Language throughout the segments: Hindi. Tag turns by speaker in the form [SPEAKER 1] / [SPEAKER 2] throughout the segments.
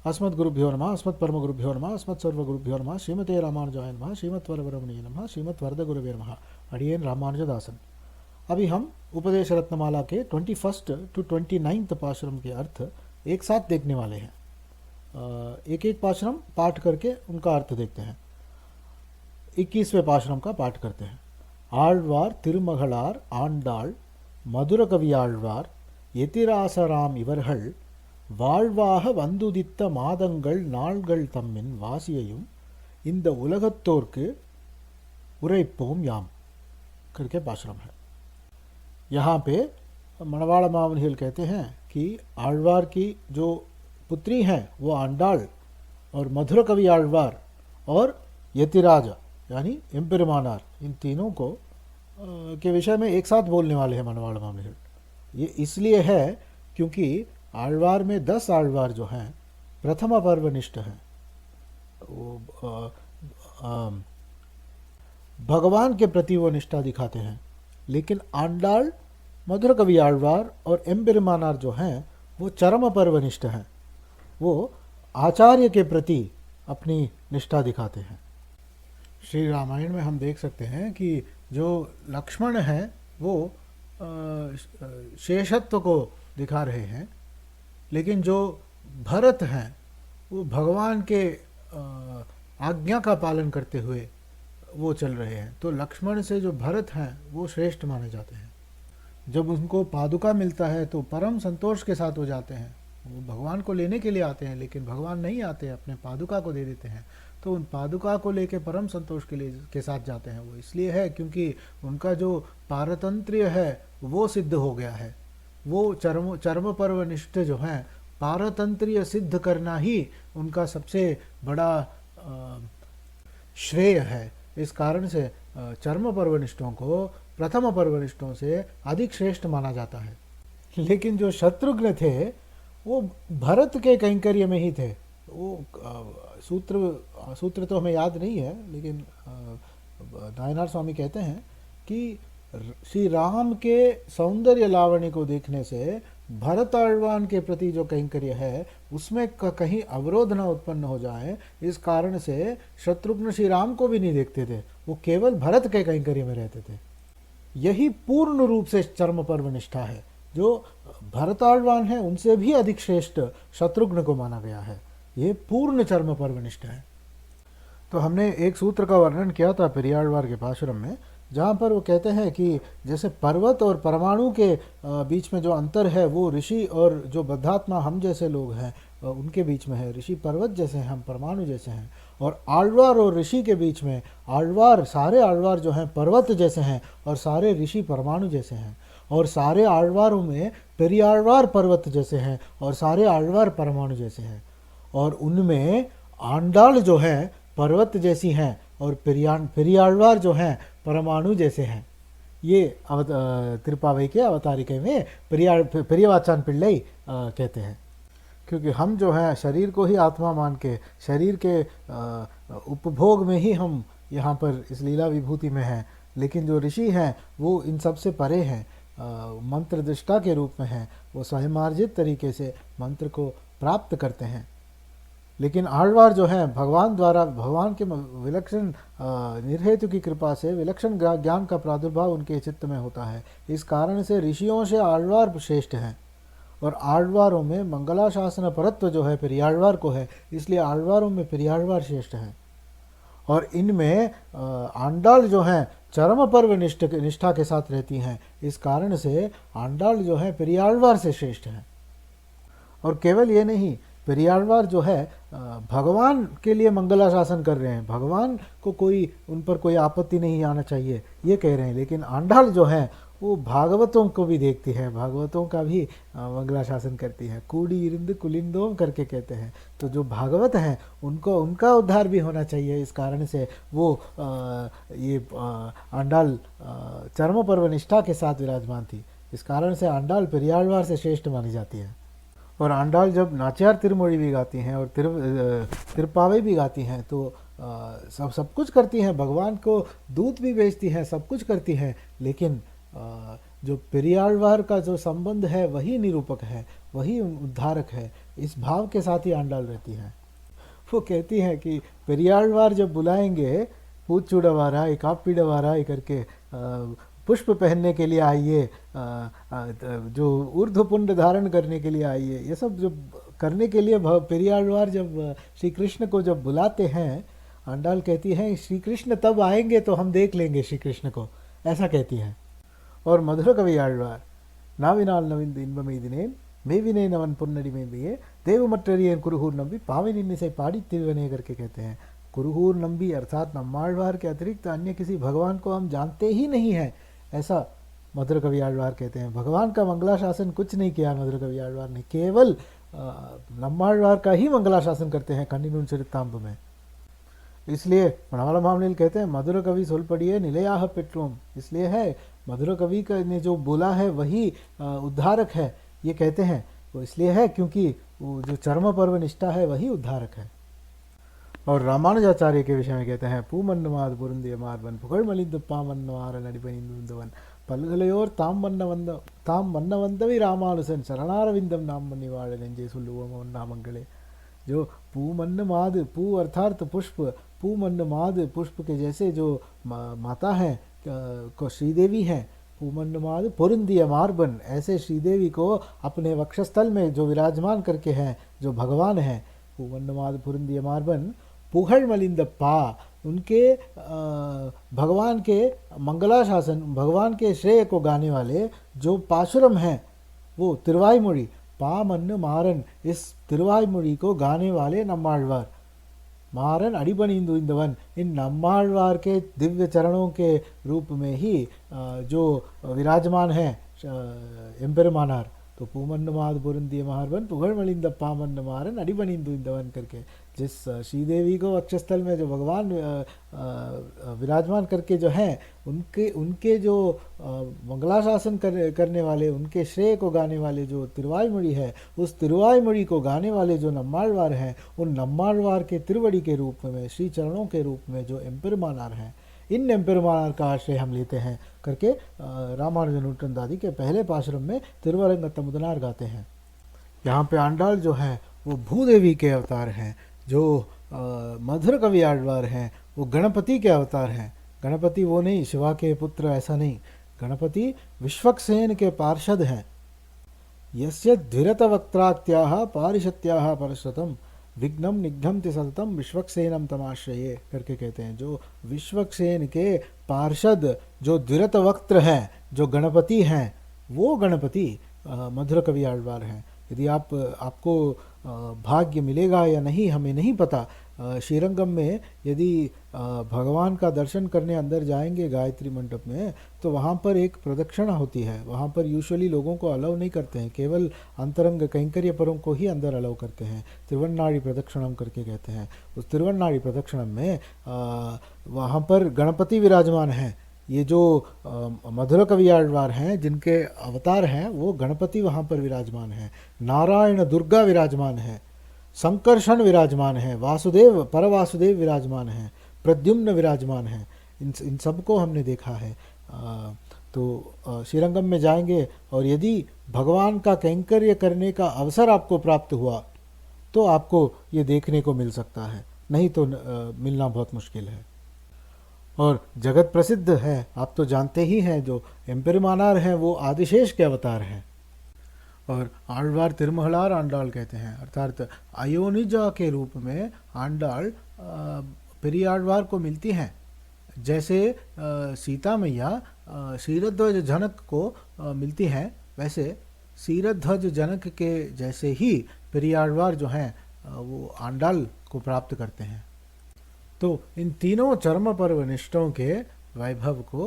[SPEAKER 1] अस्मद्गुरुभ्यो नमः, अस्मत्परमगुरुभ्यो नमः, अस्मत्सर्वगुरुभ्यो नमः, श्रीमते रामानुजाय नमः, श्रीमद्वरवरमणीय नमः, श्रीमद्वरदगुरुवे नमः। अडियन रामानुजदासन। अभी हम उपदेश रत्नमाला के 21 टू 29 पाशुरम के अर्थ एक साथ देखने वाले हैं। एक एक पाशुरम पाठ करके उनका अर्थ देखते हैं। 21वें पाशुरम का पाठ करते हैं। आழ்வார் திருமகளார் ஆண்டாள் மதுரகவியாழ்வார் எதிராசராம் இவர்கள் வாழ்வாக வந்துதித்த மாதங்கள் நாள்கள் தம்மின் வாசியையும் இந்த உலகத்தோர்க்கு उरैप्पोम याम करके पाशुरम है। यहाँ पे मनवाड़ा मावनहिल कहते हैं कि आழ்वार की जो पुत्री हैं वो आंडाल और मधुर कवि आழ்वार और यतिराज यानी एम्पेरमानार, इन तीनों को के विषय में एक साथ बोलने वाले हैं मनवाड़ा मावनहिल। ये इसलिए है क्योंकि आழ்वार में 10 आழ்वार जो हैं प्रथम पर्वनिष्ठ हैं, वो भगवान के प्रति वो निष्ठा दिखाते हैं। लेकिन आंडाल, मधुर कवि आழ்वार और एम्पेरमानार जो हैं वो चरम पर्वनिष्ठ हैं, वो आचार्य के प्रति अपनी निष्ठा दिखाते हैं। श्री रामायण में हम देख सकते हैं कि जो लक्ष्मण हैं वो शेषत्व को दिखा रहे हैं, लेकिन जो भरत हैं वो भगवान के आज्ञा का पालन करते हुए वो चल रहे हैं। तो लक्ष्मण से जो भरत हैं वो श्रेष्ठ माने जाते हैं। जब उनको पादुका मिलता है तो परम संतोष के साथ हो जाते हैं। वो भगवान को लेने के लिए आते हैं, लेकिन भगवान नहीं आते, अपने पादुका को दे देते हैं। तो उन पादुका को लेके परम संतोष के साथ जाते हैं। वो इसलिए है क्योंकि उनका जो पारतंत्र्य है वो सिद्ध हो गया है। वो चर्म पर्वनिष्ठ जो हैं, पारतंत्र्य सिद्ध करना ही उनका सबसे बड़ा श्रेय है। इस कारण से चर्म पर्वनिष्ठों को प्रथम पर्वनिष्ठों से अधिक श्रेष्ठ माना जाता है। लेकिन जो शत्रुघ्न थे वो भरत के कैंकर्य में ही थे। वो सूत्र तो हमें याद नहीं है, लेकिन नायनार स्वामी कहते हैं कि श्री राम के सौंदर्य लावण्य को देखने से भरत आழ்वान के प्रति जो कैंकर्य है उसमें कहीं अवरोध न उत्पन्न हो जाए, इस कारण से शत्रुघ्न श्री राम को भी नहीं देखते थे, वो केवल भरत के कैंकर्य में रहते थे। यही पूर्ण रूप से चर्म पर्व निष्ठा है। जो भरत आழ்वान है उनसे भी अधिक श्रेष्ठ शत्रुघ्न को माना गया है। ये पूर्ण चर्म पर्व निष्ठा है। तो हमने एक सूत्र का वर्णन किया था पेरियाழ்वार के पाशुरम में, जहाँ पर वो कहते हैं कि जैसे पर्वत और परमाणु के बीच में जो अंतर है वो ऋषि और जो बद्धात्मा हम जैसे लोग हैं उनके बीच में है। ऋषि पर्वत जैसे हैं, हम परमाणु जैसे हैं। और आழ்वार और ऋषि के बीच में आழ்वार, सारे आழ்वार जो हैं पर्वत जैसे हैं और सारे ऋषि परमाणु जैसे हैं। और सारे आழ்वारों में पेरियाழ்वार पर्वत जैसे हैं और सारे आழ்वार परमाणु जैसे हैं। और उनमें आंडाल जो हैं पर्वत जैसी हैं और पेरियाழ்वार जो हैं परमाणु जैसे हैं। ये तिरुपावई के अवतारिका में पेरियवाचान पिल्लई कहते हैं। क्योंकि हम जो हैं शरीर को ही आत्मा मान के, शरीर के उपभोग में ही हम यहाँ पर इस लीला विभूति में हैं। लेकिन जो ऋषि हैं वो इन सब से परे हैं, मंत्र दृष्टा के रूप में हैं। वो स्वयमार्जित तरीके से मंत्र को प्राप्त करते हैं। लेकिन आழ்वार जो हैं भगवान द्वारा, भगवान के विलक्षण निर्हेतु की कृपा से विलक्षण ज्ञान का प्रादुर्भाव उनके चित्त में होता है। इस कारण से ऋषियों से आழ்वार श्रेष्ठ हैं। और आழ்वारों में मंगलाशासन परत्व जो है पेरियाழ்वार को है, इसलिए आழ்वारों में पेरियाழ்वार श्रेष्ठ हैं। और इनमें आंडाल जो हैं चरम पर्व निष्ठा के साथ रहती हैं। इस कारण से आंडाल जो है पेरियाழ்वार से श्रेष्ठ हैं। और केवल ये नहीं, पेरियाழ்वार जो है भगवान के लिए मंगलाशासन कर रहे हैं। भगवान को उन पर कोई आपत्ति नहीं आना चाहिए ये कह रहे हैं। लेकिन आंडाल जो है वो भागवतों को भी देखती है, भागवतों का भी मंगलाशासन करती है। कूड़ी इरिंद कुलिंदोम करके कहते हैं। तो जो भागवत हैं उनको, उनका उद्धार भी होना चाहिए। इस कारण से वो ये आंडाल चर्म पर्व निष्ठा के साथ विराजमान थी। इस कारण से आंडाल पेरियाழ்वार से श्रेष्ठ मानी जाती है। और आंडाल जब नाच्यार तिरुमोड़ी भी गाती हैं और तिरुपावई भी गाती हैं तो सब कुछ करती हैं। भगवान को दूध भी बेचती हैं, सब कुछ करती हैं। लेकिन जो पेरियाழ்वार का जो संबंध है वही निरूपक है, वही उद्धारक है। इस भाव के साथ ही आंडाल रहती हैं। वो कहती हैं कि पेरियाळवार जब बुलाएंगे पूचूड़वारा कापीड़वारा करके पुष्प पहनने के लिए आइए, जो ऊर्ध्वपुंड धारण करने के लिए आइए, ये सब जब करने के लिए पेरियाळवार जब श्री कृष्ण को जब बुलाते हैं, आंडाल कहती हैं श्री कृष्ण तब आएंगे तो हम देख लेंगे श्री कृष्ण को, ऐसा कहती हैं। और मधुर कवि आழ்வார் நாவினால் நவிந்து இன்பமெய்தினேன் मेविने नवन पुन्नड़ी में भी है देवमट्टरियन कुरुहूर नंबी पावन इन्निसे पाड़ी तिरुवने करके कहते हैं। कुरुहूर नंबी अर्थात नम्माழ்वार के अतिरिक्त अन्य किसी भगवान को हम जानते ही नहीं हैं, ऐसा मधुर कवि आழ்वार कहते हैं। भगवान का मंगलाशासन कुछ नहीं किया मधुर कवि आழ்वार ने, केवल नम्माழ்वार का ही मंगलाशासन करते हैं कन्निनून चरिताम्ब में। इसलिए मणवाला मामनील कहते हैं मधुर कवि सोल पड़िए निलयाह पेट्रोम, इसलिए है मधुर कवि का ने जो बोला है वही उद्धारक है, ये कहते हैं वो इसलिए है क्योंकि वो जो चर्म पर्व निष्ठा है वही उद्धारक है। और रामानुजाचार्य के विषय में कहते हैं पूमन्नमाद पुरुंदिय मार्बन पुगड़ मलिंद पामन्नवार नडिपनिंदवन पलगलयोर ताम मन्नवंदवी रामानुसन शरणारविंदम नाम मन्निवाड़ नेंजे सुल्लुवम नामंगले। जो पूमन्नमाद, पू अर्थात पुष्प, पूमन्नमाद पुष्प के जैसे जो माता हैं को श्रीदेवी हैं, पूमन्नमाद पुरुंदिय मार्बन, ऐसे श्रीदेवी को अपने वक्षस्थल में जो विराजमान करके हैं जो भगवान हैं, पूमन्नमाद पुरुंदिय मार्बन पुहड़ मलिंद पा, उनके भगवान के मंगलाशासन, भगवान के श्रेय को गाने वाले जो पाशुरम हैं वो तिरुवाईमொழி पामन्न मारन, इस तिरुवाईमொழி को गाने वाले नम्माழ்வார், मारन अडिपणींदु इंदवन, इन नम्माழ்वार के दिव्य चरणों के रूप में ही जो विराजमान हैं एम्पेरुमानार। तो पूमन्नमाद पुरुंदिय मार्बन पुगड़मलिंद पामन्न मारन अडिपणींदु इंदवन करके जिस श्रीदेवी को वक्षस्थल में जो भगवान विराजमान करके जो हैं उनके जो मंगलाशासन करने वाले, उनके श्रेय को गाने वाले जो तिरुवाईमொழி है, उस तिरुवाईमொழி को गाने वाले जो नम्माழ்वार हैं, उन नम्माழ்वार के तिरुवड़ी के रूप में, श्री चरणों के रूप में जो एम्पेरुमानार हैं, इन एम्पेरुमानार का आश्रय हम लेते हैं करके रामानुजन नूटंदादि के पहले पाशुरम में तिरुवरंगत्त मुदनार गाते हैं। यहाँ पे आंडाल जो है वो भूदेवी के अवतार हैं, जो मधुर कवि आழ்वार हैं वो गणपति के अवतार हैं। गणपति वो नहीं शिवा के पुत्र, ऐसा नहीं, गणपति विश्वक्सेन के पार्षद हैं। यस्य द्विरतवक्त्रात्याः पारिषत्याः परश्रुतम विघ्नम निघ्नम ति सततम विश्वक्सेनम तमाश्रये करके कहते हैं। जो विश्वक्सेन के पार्षद जो द्विरतवक्त्र हैं, जो गणपति हैं, वो गणपति मधुर कवि आழ்वार हैं। यदि आपको भाग्य मिलेगा या नहीं हमें नहीं पता, श्रीरंगम में यदि भगवान का दर्शन करने अंदर जाएंगे गायत्री मंडप में तो वहाँ पर एक प्रदक्षिणा होती है। वहाँ पर यूजुअली लोगों को अलाउ नहीं करते हैं, केवल अंतरंग कैंकर्य परों को ही अंदर अलाउ करते हैं। तिरुवन्नाड़ी प्रदक्षिणम करके कहते हैं। उस तिरुवन्नाड़ी प्रदक्षिणम में वहाँ पर गणपति विराजमान हैं। ये जो मधुर कवि आழ்वार हैं जिनके अवतार हैं वो गणपति वहाँ पर विराजमान हैं। नारायण दुर्गा विराजमान है, संकर्षण विराजमान है, वासुदेव परवासुदेव विराजमान हैं, प्रद्युम्न विराजमान हैं। इन सबको हमने देखा है। तो श्रीरंगम में जाएंगे और यदि भगवान का कैंकर्य करने का अवसर आपको प्राप्त हुआ तो आपको ये देखने को मिल सकता है, नहीं तो मिलना बहुत मुश्किल है। और जगत प्रसिद्ध है, आप तो जानते ही हैं, जो एम्पेरुमानार हैं वो आदिशेष के अवतार हैं। और आழ்वार तिरुमहलार आंडाल कहते हैं, अर्थात अयोनिजा के रूप में आंडाल पेरियाழ்वार को मिलती हैं। जैसे सीता मैया क्षीरध्वज जनक को मिलती हैं, वैसे क्षीरध्वज जनक के जैसे ही पेरियाழ்वार जो हैं वो आंडाल को प्राप्त करते हैं। तो इन तीनों चर्म पर्व निष्ठों के वैभव को,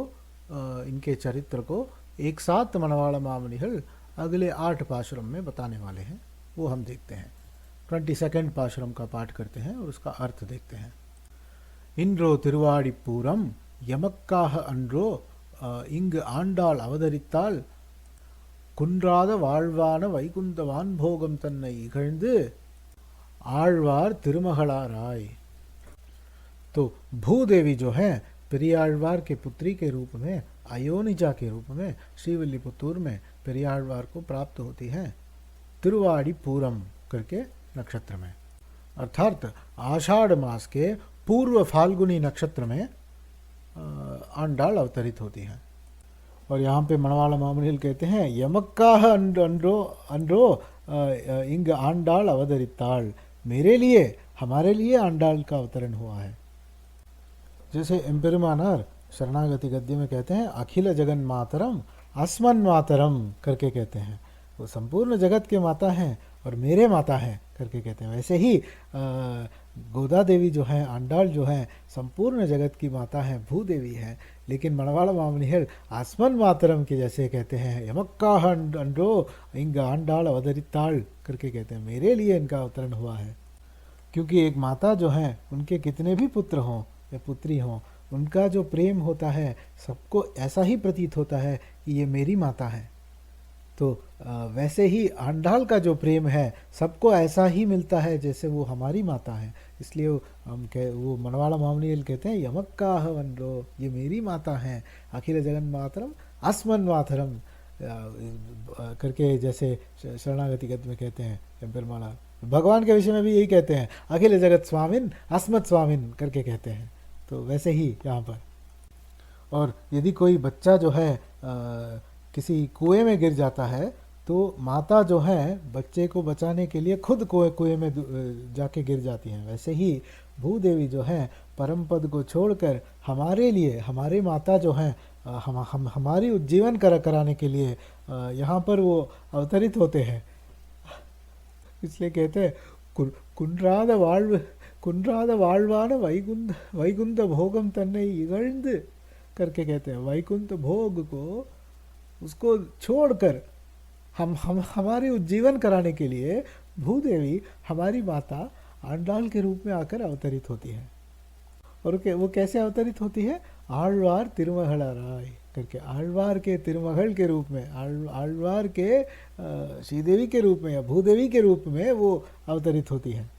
[SPEAKER 1] इनके चरित्र को एक साथ मनवाला मामनिहल अगले 8 पाशुरम में बताने वाले हैं। वो हम देखते हैं। 22nd पाशुरम का पाठ करते हैं और उसका अर्थ देखते हैं। इंद्रो तिरुवाड़ीपूरम यमक्काह अंड्रो इंग आंडाल अवतरित्ताल कुंड्राद वाழ்வான வைகுந்தவான் भोगम तन्னை इगழ்ந்து आழ்वार तिरुमहलाराय। तो भूदेवी जो है पेरियाழ்वार के पुत्री के रूप में, अयोनिजा के रूप में श्रीविल्लीपुत्तूर में पेरियाழ்वार को प्राप्त होती हैं। तिरुवाड़ीपूरम करके नक्षत्र में, अर्थात आषाढ़ मास के पूर्व फाल्गुनी नक्षत्र में आंडाल अवतरित होती हैं। और यहाँ पे मनवाला मामनिल कहते हैं यमक्काह अंड्रो इंग आंडाल अवतरिताल, मेरे लिए हमारे लिए आंडाल का अवतरण हुआ है। जैसे एम्पेरुमानार शरणागति गद्य में कहते हैं अखिल जगन मातरम अस्मन मातरम करके कहते हैं, वो संपूर्ण जगत के माता हैं और मेरे माता हैं करके कहते हैं। वैसे ही गोदा देवी जो हैं, आंडाल जो हैं, संपूर्ण जगत की माता हैं, भूदेवी हैं, लेकिन मनवाला मामनिहर आसमन मातरम के जैसे कहते हैं यमक्का अंडो इंग आंडाल अवतरिताल करके कहते हैं, मेरे लिए इनका अवतरण हुआ है। क्योंकि एक माता जो हैं, उनके कितने भी पुत्र हों या पुत्री हों, उनका जो प्रेम होता है सबको ऐसा ही प्रतीत होता है कि ये मेरी माता है। तो वैसे ही आंडाल का जो प्रेम है सबको ऐसा ही मिलता है जैसे वो हमारी माता है। इसलिए वो मनवाला मामनियल कहते हैं यमक्का वनरो, ये मेरी माता हैं, अखिल जगन मातरम अस्मन मातरम करके जैसे शरणागति गद्य में कहते हैं एम्पेरुमानार। भगवान के विषय में भी यही कहते हैं अखिल जगत स्वामिन अस्मत् स्वामिन करके कहते हैं। तो वैसे ही यहाँ पर, और यदि कोई बच्चा जो है किसी कुएं में गिर जाता है तो माता जो है बच्चे को बचाने के लिए खुद कुएं में जाके गिर जाती हैं। वैसे ही भूदेवी जो है परम पद को छोड़कर हमारे लिए, हमारी माता जो हैं, हमारी उज्जीवन कराने के लिए यहाँ पर वो अवतरित होते हैं। इसलिए कहते हैं कुंड्राद वाழ்வான வைகுந்த भोगम तन्ने इगழ்ந்து करके कहते हैं। वैकुंठ भोग को उसको छोड़कर हम हमारी उज्जीवन कराने के लिए भूदेवी हमारी माता आंडाल के रूप में आकर अवतरित होती है। और वो कैसे अवतरित होती है? आழ்வார் திருமகளாராய் करके, आழ்वार के तिरुमगल के रूप में, आழ்वार के श्रीदेवी के रूप में या भूदेवी के रूप में वो अवतरित होती है।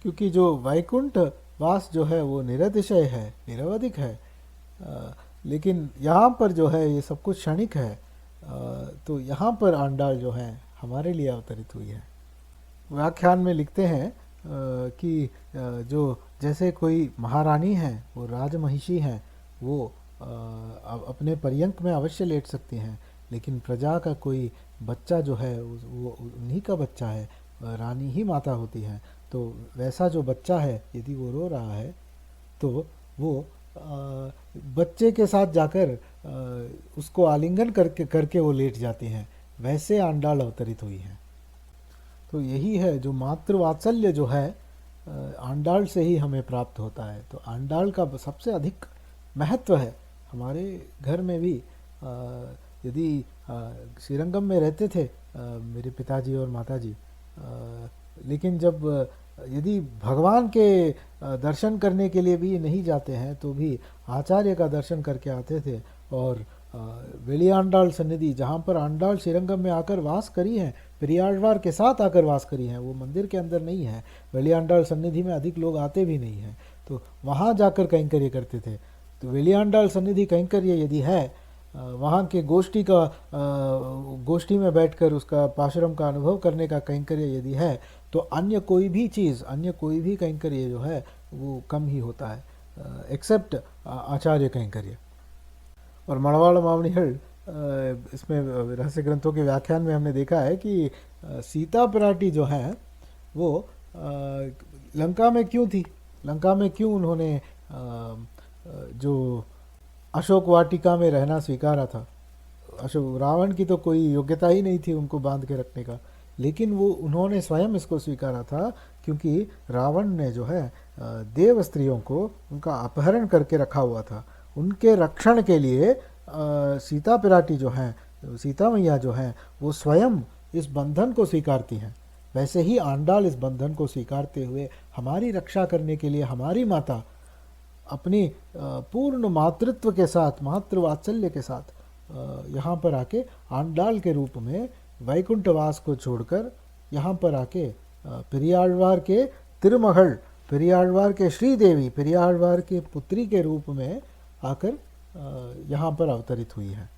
[SPEAKER 1] क्योंकि जो वैकुंठ वास जो है वो निरतिशय है, निरवधिक है, लेकिन यहाँ पर जो है ये सब कुछ क्षणिक है। तो यहाँ पर आंडाल जो है हमारे लिए अवतरित हुई है। व्याख्यान में लिखते हैं कि जो जैसे कोई महारानी है, वो राजमहिषी हैं, वो अपने पर्यंक में अवश्य लेट सकती हैं, लेकिन प्रजा का कोई बच्चा जो है वो उन्हीं का बच्चा है, रानी ही माता होती है। तो वैसा जो बच्चा है यदि वो रो रहा है तो वो बच्चे के साथ जाकर उसको आलिंगन करके वो लेट जाती हैं। वैसे आंडाल अवतरित हुई हैं। तो यही है जो मातृवात्सल्य जो है आंडाल से ही हमें प्राप्त होता है। तो आंडाल का सबसे अधिक महत्व है। हमारे घर में भी यदि श्रीरंगम में रहते थे मेरे पिताजी और माताजी, लेकिन जब यदि भगवान के दर्शन करने के लिए भी नहीं जाते हैं तो भी आचार्य का दर्शन करके आते थे। और वेलियाण्डाल सन्निधि जहाँ पर आंडाल श्रीरंगम में आकर वास करी हैं, पेरियाழ்वार के साथ आकर वास करी हैं, वो मंदिर के अंदर नहीं है। वेलियाण्डाल सन्निधि में अधिक लोग आते भी नहीं हैं, तो वहाँ जाकर कैंकर्य करते थे। तो वेलियाण्डाल सन्निधि कैंकर्य यदि है, वहाँ के गोष्ठी में बैठकर उसका पाशुरम का अनुभव करने का कैंकर्य यदि है, तो अन्य कोई भी चीज़, अन्य कोई भी कैंकर्य जो है वो कम ही होता है, एक्सेप्ट आचार्य कैंकर्य। और मनवाला मामनिहल इसमें रहस्य ग्रंथों के व्याख्यान में हमने देखा है कि सीता पिराटी जो हैं वो लंका में क्यों थी, लंका में क्यों उन्होंने जो अशोक वाटिका में रहना स्वीकारा था। रावण की तो कोई योग्यता ही नहीं थी उनको बांध के रखने का, लेकिन वो उन्होंने स्वयं इसको स्वीकारा था क्योंकि रावण ने जो है देव स्त्रियों को उनका अपहरण करके रखा हुआ था। उनके रक्षण के लिए सीता पिराटी जो हैं, सीता मैया जो हैं, वो स्वयं इस बंधन को स्वीकारती हैं। वैसे ही आंडाल इस बंधन को स्वीकारते हुए हमारी रक्षा करने के लिए हमारी माता अपनी पूर्ण मातृत्व के साथ, मातृवात्सल्य के साथ यहाँ पर आके आंडाल के रूप में वैकुंठवास को छोड़कर यहाँ पर आके पेरियाழ்वार के तिरुमगल, पेरियाழ்वार के श्रीदेवी, पेरियाழ்वार के पुत्री के रूप में आकर यहाँ पर अवतरित हुई है।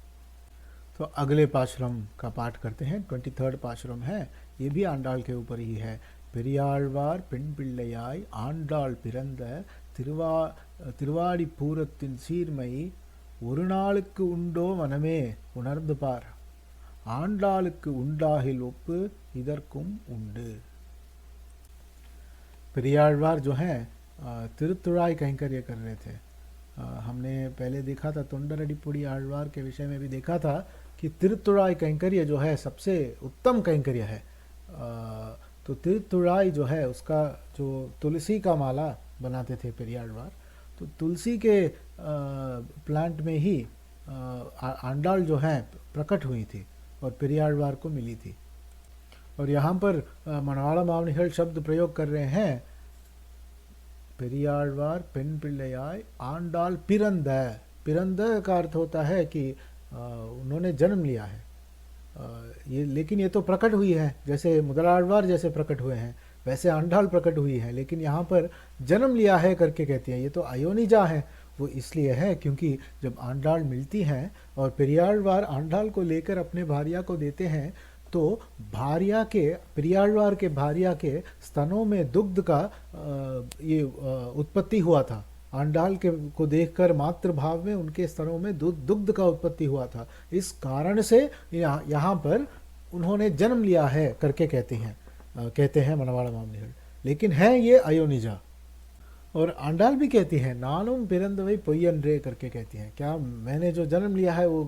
[SPEAKER 1] तो अगले पाशुरम का पाठ करते हैं। 23rd पाशुरम है, ये भी आंडाल के ऊपर ही है। பெரியாழ்வார் பெண் பிள்ளையாய் ஆண்டாள் பிறந்த திருவாடி பூரத்தின் சீர்மை ஒரு நாளுக்கு உண்டோ மனமே உணர்ந்து பார், ஆண்டாளுக்கு உண்டாகில் ஒப்பு இதற்கும் उंडु। पेरियाழ்वार जो हैं तिरुतुड़ाई कैंकर्य कर रहे थे। हमने पहले देखा था तोंडरडिपुड़ी आழ்वार के विषय में भी देखा था कि तिरुतुड़ाई कैंकर्य जो है सबसे उत्तम कैंकर्य है। तो तिरुतुड़ाई जो है उसका जो तुलसी का माला बनाते थे पेरियाழ்वार, तो तुलसी के प्लांट में ही आंडाल जो है प्रकट हुई थी और पेरियाழ்वार को मिली थी। और यहाँ पर मनवाड़ा मावनिहल शब्द प्रयोग कर रहे हैं, पेरियाழ்वार पेन पिल्लैयाय आंडाल पिरंद। पिरंद का अर्थ होता है कि उन्होंने जन्म लिया है। ये लेकिन ये तो प्रकट हुई है, जैसे मुदलाழ்वार जैसे प्रकट हुए हैं वैसे आंडाल प्रकट हुई है, लेकिन यहाँ पर जन्म लिया है करके कहती हैं। ये तो अयोनिजा है, वो इसलिए है क्योंकि जब आंडाल मिलती हैं और पेरियाழ்वार आंडाल को लेकर अपने भार्या को देते हैं, तो भार्या के पेरियाழ்वार के भार्या के स्तनों में दुग्ध का ये उत्पत्ति हुआ था। आंडाल के को देखकर मातृभाव में उनके स्तनों में दुग्ध का उत्पत्ति हुआ था। इस कारण से यहाँ पर उन्होंने जन्म लिया है करके कहते हैं मनवाड़ा मामनिहल, लेकिन है ये अयोनिजा। और आंडाल भी कहती है नानुम पिरंदवई पोयन रे करके कहती हैं, क्या मैंने जो जन्म लिया है वो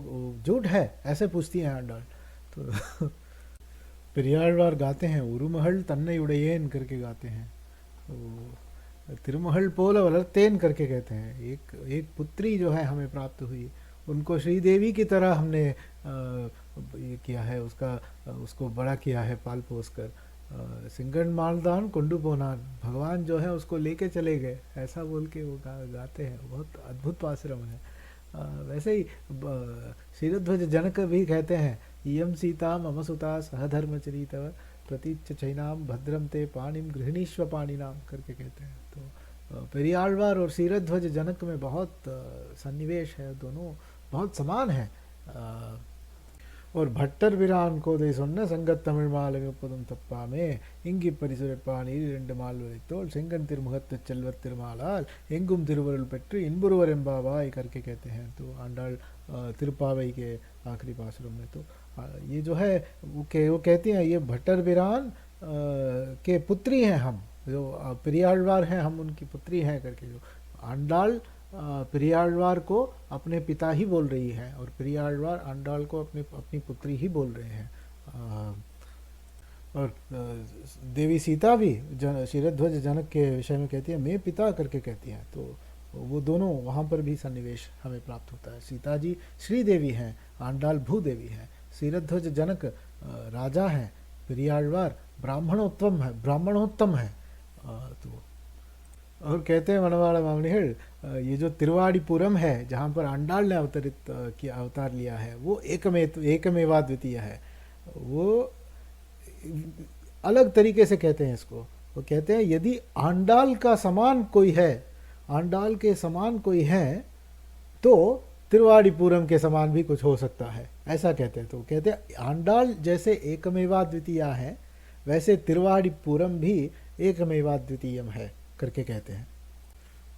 [SPEAKER 1] झूठ है, ऐसे पूछती हैं आंडाल। तो पेरियाழ்वार गाते हैं उरुमहल तन्नई उड़येन करके गाते हैं, तो तिरुमहल पोल वलरतेन करके कहते हैं। एक पुत्री जो है हमें प्राप्त हुई, उनको श्रीदेवी की तरह हमने ये किया है, उसको बड़ा किया है पाल पोस कर। सिंगन मालदान कुंडू पोनान, भगवान जो है उसको लेके चले गए, ऐसा बोल के वो गाते हैं। बहुत अद्भुत पाश्रम है। वैसे ही शीरध्वज जनक भी कहते हैं इयम सीता मम सुता सहधर्मचरितव प्रतीच्य चैनाम भद्रम ते पाणिम गृहिणीश्व पाणिनाम करके कहते हैं। तो पेरियाழ்वार और शीरध्वज जनक में बहुत सन्निवेश है, दोनों बहुत समान है। और भट्टर विरान को दे சொன்ன संगत तमिழ் மாலை முப்பதும் தப்பாமே இங்கி பரிசுரைப்பான் இரண்டு மால் வரைத்தோள் செங்கன் திருமுகத்து செல்வர் திருமாலால் எங்கும் திருவருள் பெற்று इनबुरुवर एम्बावाई करके कहते हैं। तो आंडाल तिरुपावई के आखिरी पासुरों में तो ये जो है वो कहती हैं ये भट्टर विरान के पुत्री हैं हम, जो पेरियाழ்वार हैं हम उनकी पुत्री हैं करके। जो आंडाल पेरियाழ்वार को अपने पिता ही बोल रही है और पेरियाழ்वार आंडाल को अपनी पुत्री ही बोल रहे हैं। और देवी सीता भी शीरध्वज जनक के विषय में कहती है मैं पिता करके कहती हैं। तो वो दोनों वहाँ पर भी सन्निवेश हमें प्राप्त होता है। सीता जी श्रीदेवी हैं, आंडाल भूदेवी हैं, शीरध्वज जनक राजा हैं, पेरियाழ்वार ब्राह्मणोत्तम है। तो और कहते हैं मनवाड़ा मामनिहल ये जो तिरुवाड़ीपुरम है जहाँ पर आंडाल ने अवतार लिया है वो एकमेवा द्वितीय है। वो अलग तरीके से कहते हैं इसको। वो कहते हैं यदि आंडाल का समान कोई है, आंडाल के समान कोई है तो तिरुवाड़ीपुरम के समान भी कुछ हो सकता है, ऐसा कहते हैं। तो कहते हैं आंडाल जैसे एकमेवा द्वितीय है वैसे तिरुवाड़ीपुरम भी एकमेवा द्वितीयम है करके कहते हैं।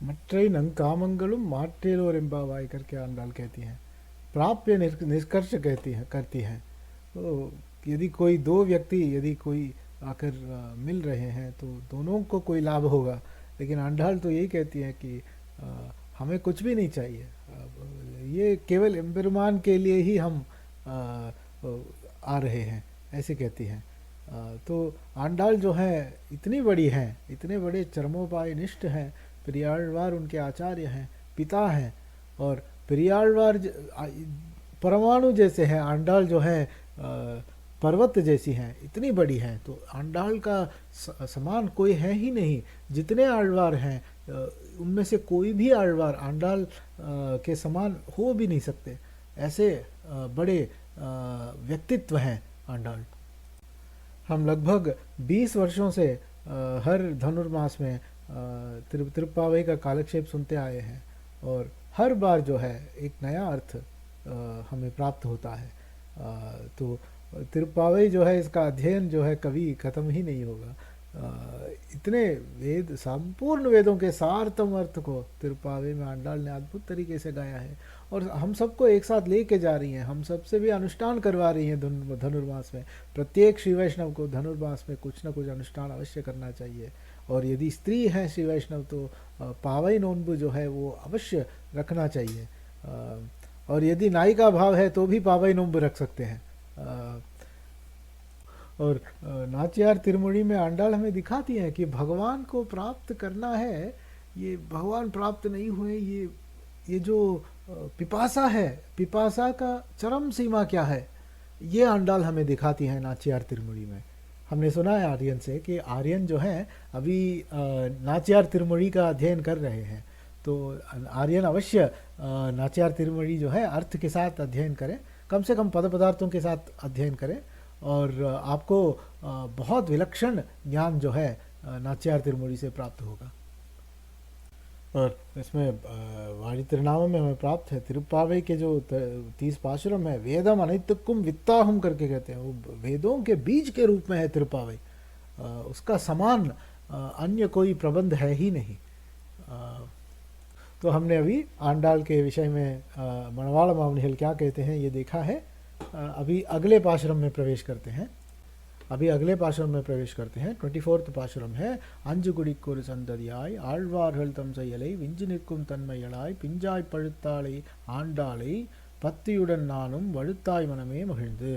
[SPEAKER 1] मट्रई नंकामंगलुम माट्रेलोर एम्बावाई करके आंडाल कहती हैं। प्राप्य निष्कर्ष करती हैं। तो यदि कोई दो व्यक्ति यदि कोई आकर मिल रहे हैं तो दोनों को कोई लाभ होगा, लेकिन आंडाल तो यही कहती है कि हमें कुछ भी नहीं चाहिए, ये केवल एम्बेरुमान के लिए ही हम आ रहे हैं, ऐसे कहती हैं। तो आंडाल जो है इतनी बड़ी हैं, इतने बड़े चरमोपाय निष्ठ हैं। पेरियाழ்वार उनके आचार्य हैं, पिता हैं, और पेरियाழ்वार परमाणु जैसे हैं, आंडाल जो है पर्वत जैसी हैं, इतनी बड़ी हैं। तो आंडाल का समान कोई है ही नहीं। जितने आழ்वार हैं उनमें से कोई भी आழ்वार आंडाल के समान हो भी नहीं सकते, ऐसे बड़े व्यक्तित्व हैं आंडाल। हम लगभग 20 वर्षों से हर धनुर्मास में तिरुप्पावई का कालक्षेप सुनते आए हैं और हर बार जो है एक नया अर्थ हमें प्राप्त होता है। तो तिरुप्पावई जो है इसका अध्ययन जो है कभी खत्म ही नहीं होगा। इतने वेद, संपूर्ण वेदों के सारतम अर्थ को तिरुप्पावई में आंडाल ने अद्भुत तरीके से गाया है। और हम सबको एक साथ लेके जा रही हैं, हम सबसे भी अनुष्ठान करवा रही हैं धनुर्मास में। प्रत्येक श्री वैष्णव को धनुर्मास में कुछ न कुछ अनुष्ठान अवश्य करना चाहिए। और यदि स्त्री हैं श्री वैष्णव तो पावई नोन्बु जो है वो अवश्य रखना चाहिए। और यदि नाई का भाव है तो भी पावई नोन्बु रख सकते हैं। और नाचियार तिरुमुड़ी में आंडाल हमें दिखाती है कि भगवान को प्राप्त करना है, ये भगवान प्राप्त नहीं हुए, ये जो पिपासा है, पिपासा का चरम सीमा क्या है, ये आंडाल हमें दिखाती है नाचियार तिरुमुड़ी में। हमने सुना है आर्यन से कि आर्यन जो है अभी नाचियार तिरुमुड़ी का अध्ययन कर रहे हैं, तो आर्यन अवश्य नाचियार तिरुमुड़ी जो है अर्थ के साथ अध्ययन करें, कम से कम पद पदार्थों के साथ अध्ययन करें, और आपको बहुत विलक्षण ज्ञान जो है नाचियार तिरुमुड़ी से प्राप्त होगा। और इसमें वाणी त्रिनाम में हमें प्राप्त है तिरुप्पावई के जो 30 पाशुरम है, वेदम अनैतिकुम वित्ताहुम करके कहते हैं, वो वेदों के बीज के रूप में है तिरुप्पावई। उसका समान अन्य कोई प्रबंध है ही नहीं। तो हमने अभी आंडाल के विषय में मनवाड़ मावनिहल क्या कहते हैं ये देखा है। अभी अगले पाशुरम में प्रवेश करते हैं। 24th पाशुरम है, अंजुकुडिक्कोरु संततियाय आழ்வார்கள் தம் செயலை விஞ்சு நிற்கும் தன்மையளாய் பிஞ்சாய் பழுத்தாளை ஆண்டாளை பத்தியுடன் நானும் வழுத்தாய் मनमे மகிழ்ந்து।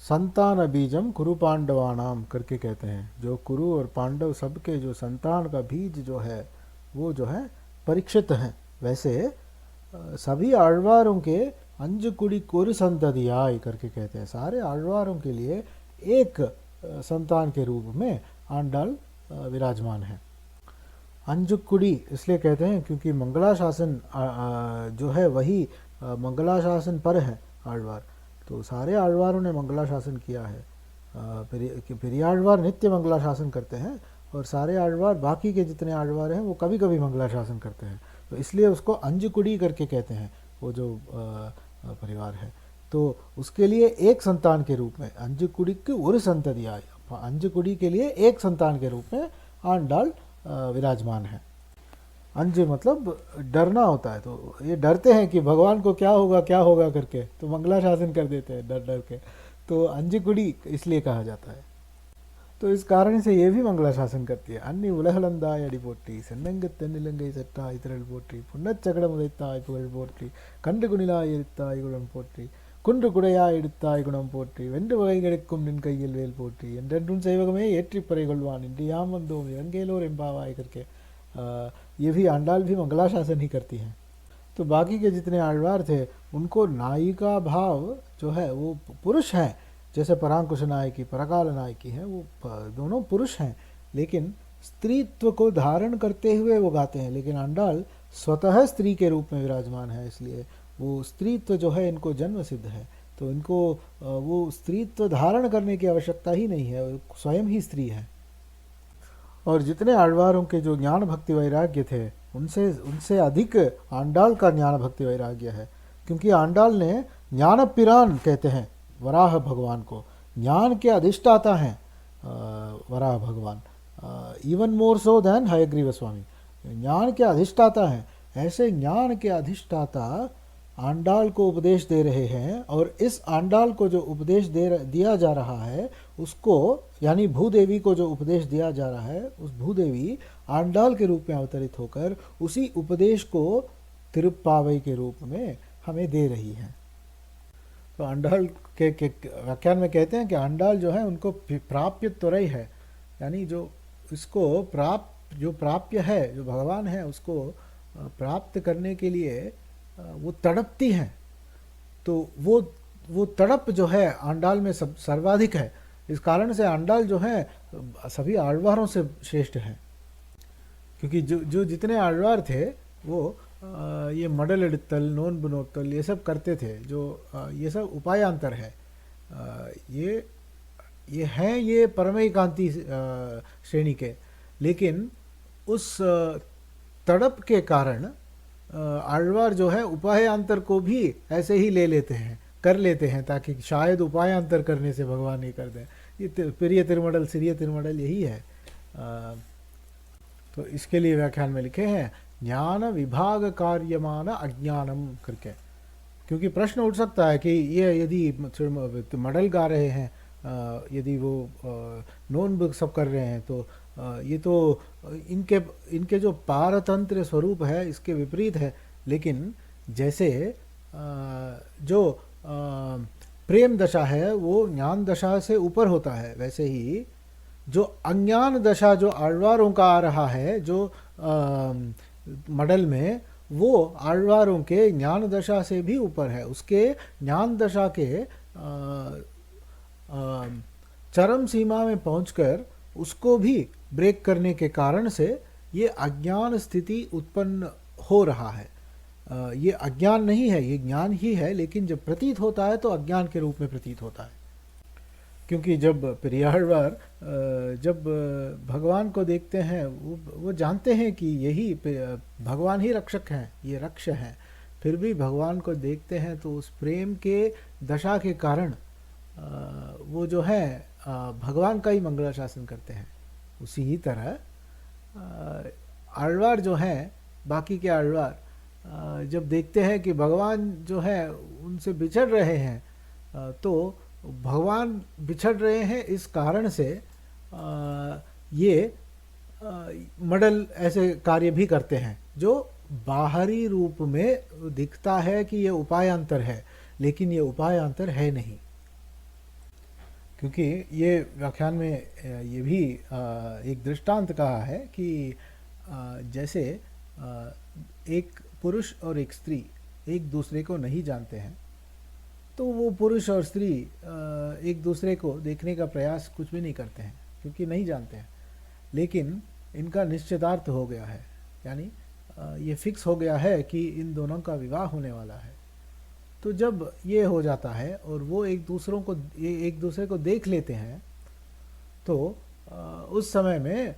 [SPEAKER 1] संतान बीजम कुरु पांडवानाम करके कहते हैं, जो कुरु और पांडव सबके जो संतान का बीज जो है वो जो है परीक्षित हैं। वैसे सभी आழ்வாरों के अंजुकुड़ी कोरु संततियाय करके कहते हैं, सारे आழ்वारों के लिए एक संतान के रूप में आंडाल विराजमान है। अंजुकुड़ी इसलिए कहते हैं क्योंकि मंगलाशासन जो है वही मंगलाशासन पर है आழ்वार, तो सारे आழ்वारों ने मंगलाशासन किया है। पेरियाழ்वार नित्य मंगलाशासन करते हैं और सारे आழ்वार, बाकी के जितने आழ்वार हैं वो कभी कभी मंगलाशासन करते हैं, तो इसलिए उसको अंजुकुड़ी करके कहते हैं वो जो परिवार है। तो उसके लिए एक संतान के रूप में अंजुकुड़ी की उर संततियाय, अंजुकुड़ी के लिए एक संतान के रूप में आंडाल विराजमान है। अंज मतलब डरना होता है, तो ये डरते हैं कि भगवान को क्या होगा करके, तो मंगला शासन कर देते हैं डर डर के, तो अंजुकुड़ी इसलिए कहा जाता है। तो इस कारण से ये भी मंगला शासन करती है। अन्नी उलहलंदाय अड़ी पोट्टी சென்னங்கத் தென்னிலங்கை செட்டாய் திரள் போற்றி புன்னச் சகடம் உதைத்தாய் புகழ் போற்றி கண்டு குணிலாய் எடுத்தாய் குணம் போற்றி குன்று குடையாய் எடுத்தாய் குணம் போற்றி வென்று வகை கிடைக்கும் நின் கையில் வேல் போற்றி என்றென்றும் செய்வகமே ஏற்றி பறை கொள்வான் இன்றியாம் வந்தோம் இறங்கேலோர் एम्बावाय करके ये भी आंडाल भी मंगला शासन ही करती हैं। तो बाकी के जितने आழ்वार थे उनको नायी का भाव जो है वो पुरुष हैं, जैसे परांकुश नायकी परकाल नायकी हैं, वो दोनों पुरुष हैं, लेकिन स्त्रीत्व को धारण करते हुए वो गाते हैं। लेकिन आंडाल स्वतः स्त्री के रूप में विराजमान है, इसलिए वो स्त्रीत्व जो है इनको जन्म सिद्ध है, तो इनको वो स्त्रीत्व धारण करने की आवश्यकता ही नहीं है, वो स्वयं ही स्त्री है। और जितने आழ்वारों के जो ज्ञान भक्ति वैराग्य थे उनसे अधिक आंडाल का ज्ञान भक्ति वैराग्य है, क्योंकि आंडाल ने ज्ञानपिरान कहते हैं वराह भगवान को, ज्ञान के अधिष्ठाता हैं वराह भगवान, even more so than Hayagriva Swami, ज्ञान के अधिष्ठाता हैं। ऐसे ज्ञान के अधिष्ठाता आंडाल को उपदेश दे रहे हैं, और इस आंडाल को जो उपदेश दिया जा रहा है उसको, यानी भूदेवी को जो उपदेश दिया जा रहा है, उस भूदेवी आंडाल के रूप में अवतरित होकर उसी उपदेश को तिरुप्पावई के रूप में हमें दे रही है। तो आंडाल के व्याख्यान में कहते हैं कि आंडाल जो है उनको प्राप्य त्वरई है, यानी जो इसको जो प्राप्य है, जो भगवान है उसको प्राप्त करने के लिए वो तड़पती हैं। तो वो तड़प जो है आंडाल में सर्वाधिक है, इस कारण से आंडाल जो है सभी आழ்वारों से श्रेष्ठ है, क्योंकि जो जितने आழ்वार थे वो ये मडल एडितल नोन बनोतल ये सब करते थे, जो ये सब उपायांतर है, ये हैं ये परमैकांती श्रेणी के, लेकिन उस तड़प के कारण आழ்वार जो है उपायांतर को भी ऐसे ही ले लेते हैं, कर लेते हैं ताकि शायद उपायांतर करने से भगवान ये कर दें। ये प्रिय तिरुमडल सिरिय तिरुमडल यही है। तो इसके लिए व्याख्यान में लिखे हैं ज्ञान विभाग कार्यमान अज्ञानम करके, क्योंकि प्रश्न उठ सकता है कि ये यदि मडल गा रहे हैं, यदि वो नोन बुक सब कर रहे हैं, तो ये तो इनके जो पारतंत्र स्वरूप है इसके विपरीत है। लेकिन जैसे जो प्रेम दशा है वो ज्ञान दशा से ऊपर होता है, वैसे ही जो अज्ञान दशा जो आழ்वारों का आ रहा है जो मडल में, वो आழ்वारों के ज्ञान दशा से भी ऊपर है। उसके ज्ञान दशा के चरम सीमा में पहुंचकर उसको भी ब्रेक करने के कारण से ये अज्ञान स्थिति उत्पन्न हो रहा है। ये अज्ञान नहीं है, ये ज्ञान ही है, लेकिन जब प्रतीत होता है तो अज्ञान के रूप में प्रतीत होता है। क्योंकि जब पेरियाழ்वार जब भगवान को देखते हैं, वो जानते हैं कि यही भगवान ही रक्षक हैं, ये रक्ष हैं, फिर भी भगवान को देखते हैं तो उस प्रेम के दशा के कारण वो जो है भगवान का ही मंगलाशासन करते हैं। उसी ही तरह आழ்वार जो हैं, बाकी के आழ்वार जब देखते हैं कि भगवान जो है उनसे बिछड़ रहे हैं, तो भगवान बिछड़ रहे हैं इस कारण से ये मडल ऐसे कार्य भी करते हैं जो बाहरी रूप में दिखता है कि ये उपायांतर है, लेकिन ये उपायांतर है नहीं। क्योंकि ये व्याख्यान में ये भी एक दृष्टांत कहा है कि जैसे एक पुरुष और एक स्त्री एक दूसरे को नहीं जानते हैं, तो वो पुरुष और स्त्री एक दूसरे को देखने का प्रयास कुछ भी नहीं करते हैं क्योंकि नहीं जानते हैं। लेकिन इनका निश्चितार्थ हो गया है, यानी ये फिक्स हो गया है कि इन दोनों का विवाह होने वाला है। तो जब ये हो जाता है और वो एक दूसरे को देख लेते हैं, तो उस समय में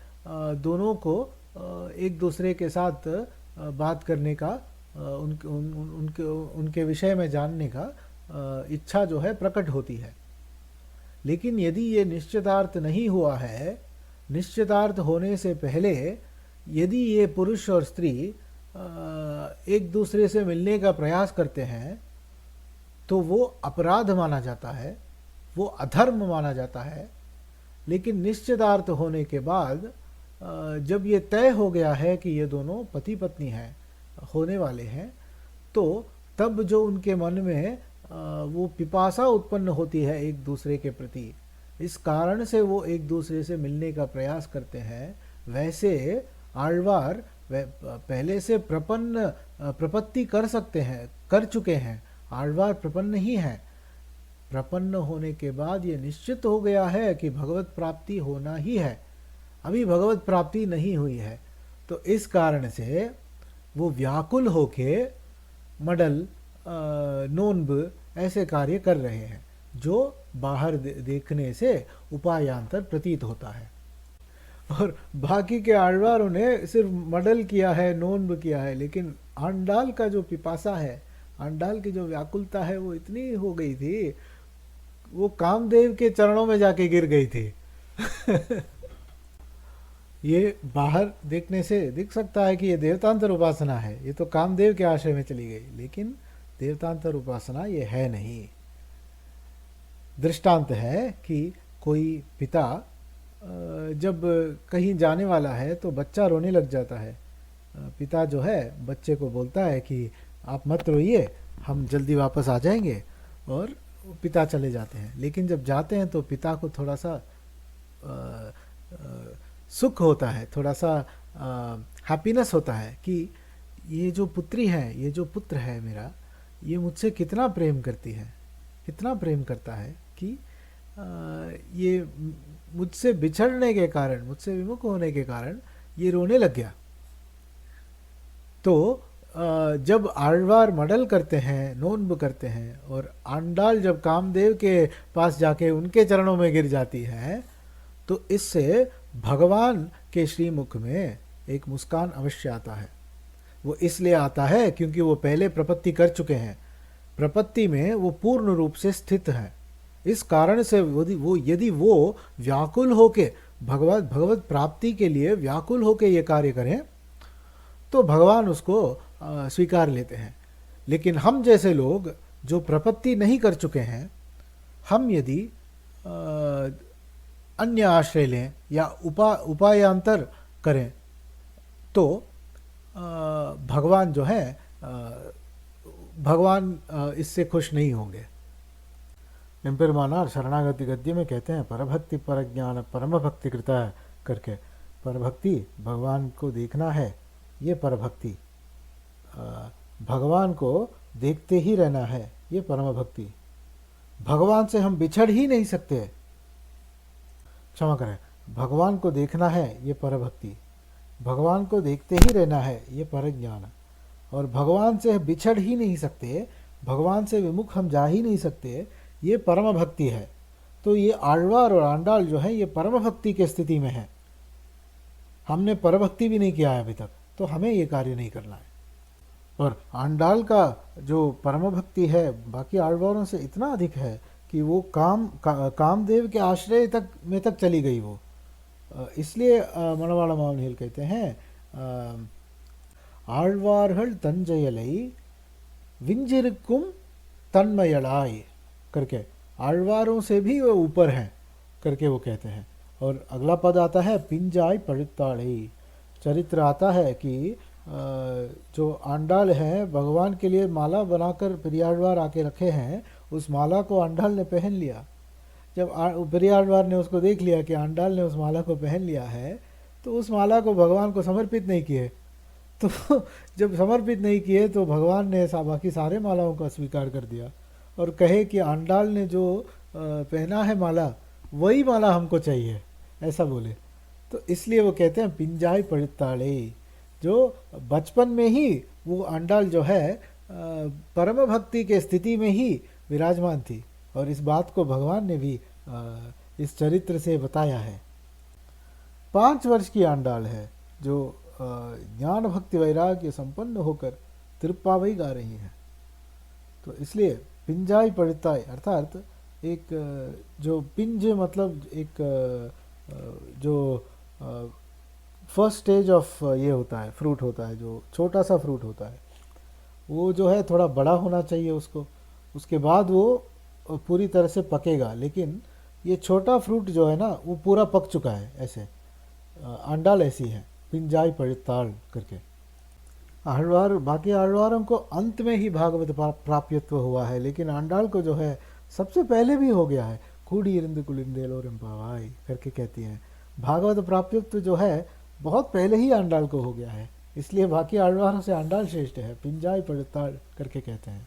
[SPEAKER 1] दोनों को एक दूसरे के साथ बात करने का, उनके विषय में जानने का इच्छा जो है प्रकट होती है। लेकिन यदि ये निश्चितार्थ नहीं हुआ है, निश्चितार्थ होने से पहले यदि ये पुरुष और स्त्री एक दूसरे से मिलने का प्रयास करते हैं, तो वो अपराध माना जाता है, वो अधर्म माना जाता है। लेकिन निश्चितार्थ होने के बाद जब ये तय हो गया है कि ये दोनों पति पत्नी हैं, होने वाले हैं, तो तब जो उनके मन में वो पिपासा उत्पन्न होती है एक दूसरे के प्रति, इस कारण से वो एक दूसरे से मिलने का प्रयास करते हैं। वैसे आழ்वार पहले से प्रपत्ति कर सकते हैं, कर चुके हैं। आழ்वार प्रपन्न ही हैं। प्रपन्न होने के बाद ये निश्चित हो गया है कि भगवत प्राप्ति होना ही है। अभी भगवत प्राप्ति नहीं हुई है, तो इस कारण से वो व्याकुल होके मडल नोन्ब ऐसे कार्य कर रहे हैं जो बाहर देखने से उपायांतर प्रतीत होता है। और बाकी के आழ்वारों ने सिर्फ मडल किया है, नोन्ब किया है, लेकिन आंडाल का जो पिपासा है, आंडाल की जो व्याकुलता है, वो इतनी हो गई थी, वो कामदेव के चरणों में जाके गिर गई थी। ये बाहर देखने से दिख सकता है कि ये देवतांतर उपासना है, ये तो कामदेव के आश्रय में चली गई, लेकिन देवतांतर उपासना ये है नहीं। दृष्टांत है कि कोई पिता जब कहीं जाने वाला है तो बच्चा रोने लग जाता है। पिता जो है बच्चे को बोलता है कि आप मत रोइए, हम जल्दी वापस आ जाएंगे, और पिता चले जाते हैं। लेकिन जब जाते हैं तो पिता को थोड़ा सा सुख होता है, थोड़ा सा हैप्पीनेस होता है कि ये जो पुत्री है, ये जो पुत्र है मेरा, ये मुझसे कितना प्रेम करती है, कितना प्रेम करता है कि ये मुझसे बिछड़ने के कारण, मुझसे विमुख होने के कारण ये रोने लग गया। तो जब आழ்वार मडल करते हैं, नोन्ब करते हैं, और आंडाल जब कामदेव के पास जाके उनके चरणों में गिर जाती है, तो इससे भगवान के श्रीमुख में एक मुस्कान अवश्य आता है। वो इसलिए आता है क्योंकि वो पहले प्रपत्ति कर चुके हैं। प्रपत्ति में वो पूर्ण रूप से स्थित है। इस कारण से यदि वो व्याकुल होके भगवत प्राप्ति के लिए व्याकुल होके ये कार्य करें तो भगवान उसको स्वीकार लेते हैं। लेकिन हम जैसे लोग जो प्रपत्ति नहीं कर चुके हैं, हम यदि अन्य आश्रय लें या उपायांतर करें तो भगवान जो है भगवान इससे खुश नहीं होंगे। एम्पेरमानार शरणागति गद्य में कहते हैं परभक्ति परज्ञान परम भक्ति कृता है करके। परभक्ति भगवान को देखना है, ये परभक्ति। भगवान को देखते ही रहना है, ये परम भक्ति। भगवान से हम बिछड़ ही नहीं सकते, क्षमा करें, भगवान को देखना है ये परभक्ति। भगवान को देखते ही रहना है ये परज्ञान। और भगवान से बिछड़ ही नहीं सकते, भगवान से विमुख हम जा ही नहीं सकते, ये परम भक्ति है। तो ये आழ்वार और आंडाल जो है ये परम भक्ति के स्थिति में है। हमने परभक्ति भी नहीं किया है अभी तक, तो हमें ये कार्य नहीं करना है। और आंडाल का जो परम भक्ति है बाकी आழ்वारों से इतना अधिक है कि वो कामदेव के आश्रय तक चली गई वो। इसलिए मनवाड़ा मावनिल कहते हैं आழ்வார்கள் தஞ்சையலை விஞ்சிருக்கும் तन्मयलाय करके, आழ்वारों से भी वो ऊपर हैं करके वो कहते हैं। और अगला पद आता है पिंजाई पड़िताड़े। चरित्र आता है कि जो आंडाल हैं भगवान के लिए माला बनाकर पेरियाழ்वार आके रखे हैं, उस माला को आंडाल ने पहन लिया। जब पेरियाழ்वार ने उसको देख लिया कि आंडाल ने उस माला को पहन लिया है, तो उस माला को भगवान को समर्पित नहीं किए। तो जब समर्पित नहीं किए तो भगवान ने बाकी सारे मालाओं का स्वीकार कर दिया और कहे कि आंडाल ने जो पहना है माला, वही माला हमको चाहिए, ऐसा बोले। तो इसलिए वो कहते हैं पिंजाई पड़िताड़े। जो बचपन में ही वो आंडाल जो है परम भक्ति के स्थिति में ही विराजमान थी, और इस बात को भगवान ने भी इस चरित्र से बताया है। 5 वर्ष की आंडाल है जो ज्ञान भक्ति वैराग्य संपन्न होकर तिरुप्पावई गा रही हैं। तो इसलिए पिंजाई पड़िताई अर्थात एक जो पिंज मतलब एक जो फर्स्ट स्टेज ऑफ ये होता है, फ्रूट होता है, जो छोटा सा फ्रूट होता है, वो जो है थोड़ा बड़ा होना चाहिए उसको, उसके बाद वो पूरी तरह से पकेगा। लेकिन ये छोटा फ्रूट जो है ना वो पूरा पक चुका है। ऐसे आंडाल ऐसी है पिंजाई पड़िताल करके। आழ்वार बाकी आழ்वारों को अंत में ही भागवत प्राप्यत्व हुआ है, लेकिन आंडाल को जो है सबसे पहले भी हो गया है। कूड़ीरिंद कुलिंदेलोरंपावाई करके कहती हैं। भागवत प्राप्यत्व जो है बहुत पहले ही आंडाल को हो गया है, इसलिए बाकी आழ்वारों से आंडाल श्रेष्ठ है, पिंजाई पड़िताल करके कहते हैं।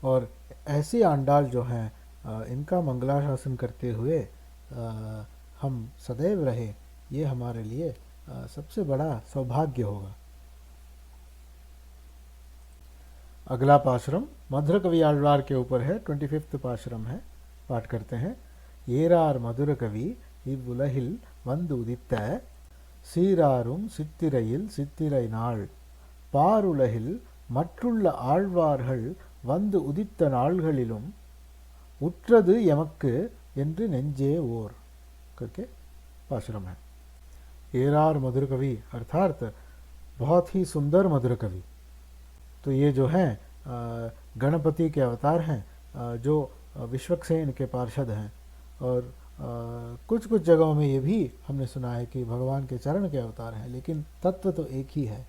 [SPEAKER 1] और ऐसी आंडाल जो हैं इनका मंगलाशासन करते हुए हम सदैव रहे, ये हमारे लिए सबसे बड़ा सौभाग्य होगा। अगला पाशुरम मधुर कवि आழ்वार के ऊपर है, 25वां पाशुरम है, पाठ करते हैं। ஏறார் மதுர கவி இவ்வுலகில் வந்து உதித்த சீராரும் சித்திரையில் சித்திரை நாள் பாருலகில் மற்றுள்ள ஆழ்வார்கள் வந்து உதித்த நாள்களிலும் உற்றது எமக்கு என்று நெஞ்சே ஓர் करके पाशुरम है। एरार मधुर कवि अर्थात बहुत ही सुंदर मधुर कवि। तो ये जो हैं गणपति के अवतार हैं, जो विश्वक्सेन के पार्षद हैं। और कुछ कुछ जगहों में ये भी हमने सुना है कि भगवान के चरण के अवतार हैं, लेकिन तत्व तो एक ही है।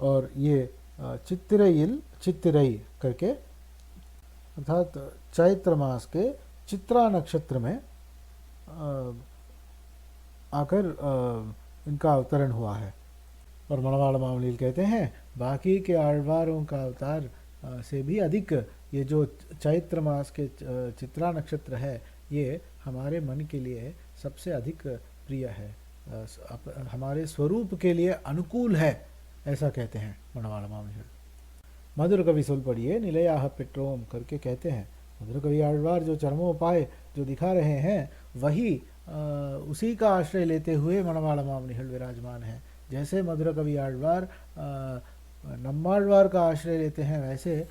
[SPEAKER 1] और ये चित्तिरई करके अर्थात चैत्र मास के चित्रा नक्षत्र में आकर इनका अवतरण हुआ है। और मनवाड़ा मावलील कहते हैं बाकी के आழ்वारों का अवतार से भी अधिक ये जो चैत्र मास के चित्रा नक्षत्र है, ये हमारे मन के लिए सबसे अधिक प्रिय है, हमारे स्वरूप के लिए अनुकूल है, ऐसा कहते हैं मनवाड़ा मावलील। मधुर कवि सुल पढ़िए निलयाह पेट्रोम करके कहते हैं। मधुर कवि आழ்वार जो चरमोपाय जो दिखा रहे हैं वही उसी का आश्रय लेते हुए मनवाड़ा मावलील विराजमान है। जैसे मधुर कवि आழ்वार नम्माழ்वार का आश्रय लेते हैं, वैसे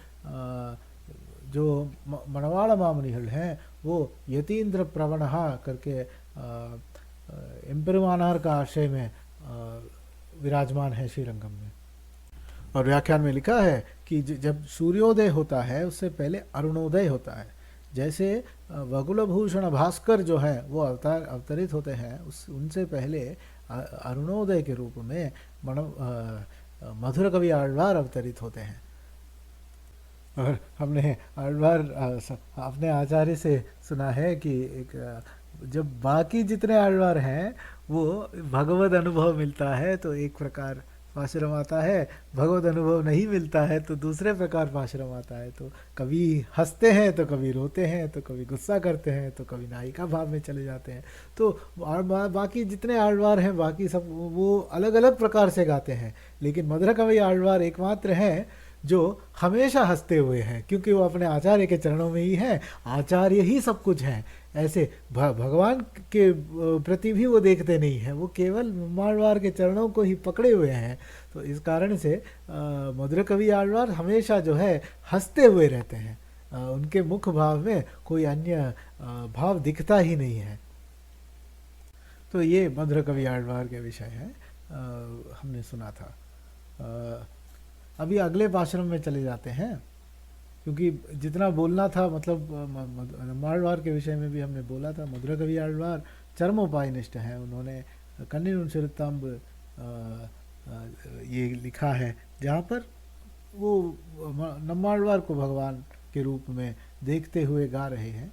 [SPEAKER 1] जो मनवाड़ मामुनिகள் हैं वो यतीन्द्र प्रवणः करके एम्पेरुमानार का आश्रय में विराजमान है श्रीरंगम में। और व्याख्यान में लिखा है कि जब सूर्योदय होता है उससे पहले अरुणोदय होता है। जैसे वकुलभूषण भास्कर जो है वो अवतरित होते हैं, उनसे पहले अरुणोदय के रूप में मधुर कवि आழ்वार अवतरित होते हैं। और हमने आழ்वार अपने आचार्य से सुना है कि जब बाकी जितने आழ்वार हैं वो भगवत अनुभव मिलता है तो एक प्रकार पाशुरम आता है, भगवत अनुभव नहीं मिलता है तो दूसरे प्रकार पाशुरम आता है। तो कभी हंसते हैं तो कभी रोते हैं, तो कभी गुस्सा करते हैं, तो कभी नायिका भाव में चले जाते हैं। तो बाकी जितने आழ்वार हैं बाकी सब वो अलग अलग प्रकार से गाते हैं, लेकिन मधुर कवि आழ்वार एकमात्र हैं जो हमेशा हंसते हुए हैं, क्योंकि वो अपने आचार्य के चरणों में ही हैं, आचार्य ही सब कुछ हैं। ऐसे भगवान के प्रति भी वो देखते नहीं हैं, वो केवल नम्माழ்वार के चरणों को ही पकड़े हुए हैं। तो इस कारण से मधुर कवि आழ்वार हमेशा जो है हंसते हुए रहते हैं, उनके मुख भाव में कोई अन्य भाव दिखता ही नहीं है। तो ये मधुर कवि आழ்वार के विषय है, हमने सुना था। अभी अगले पाशुरम में चले जाते हैं, क्योंकि जितना बोलना था, मतलब नम्माழ்वार के विषय में भी हमने बोला था। मधुर कवि आழ்वार चरमोपायनिष्ठ हैं, उन्होंने कन्निनुन सिरुत्ताम्ब ये लिखा है जहाँ पर वो नम्माழ்वार को भगवान के रूप में देखते हुए गा रहे हैं।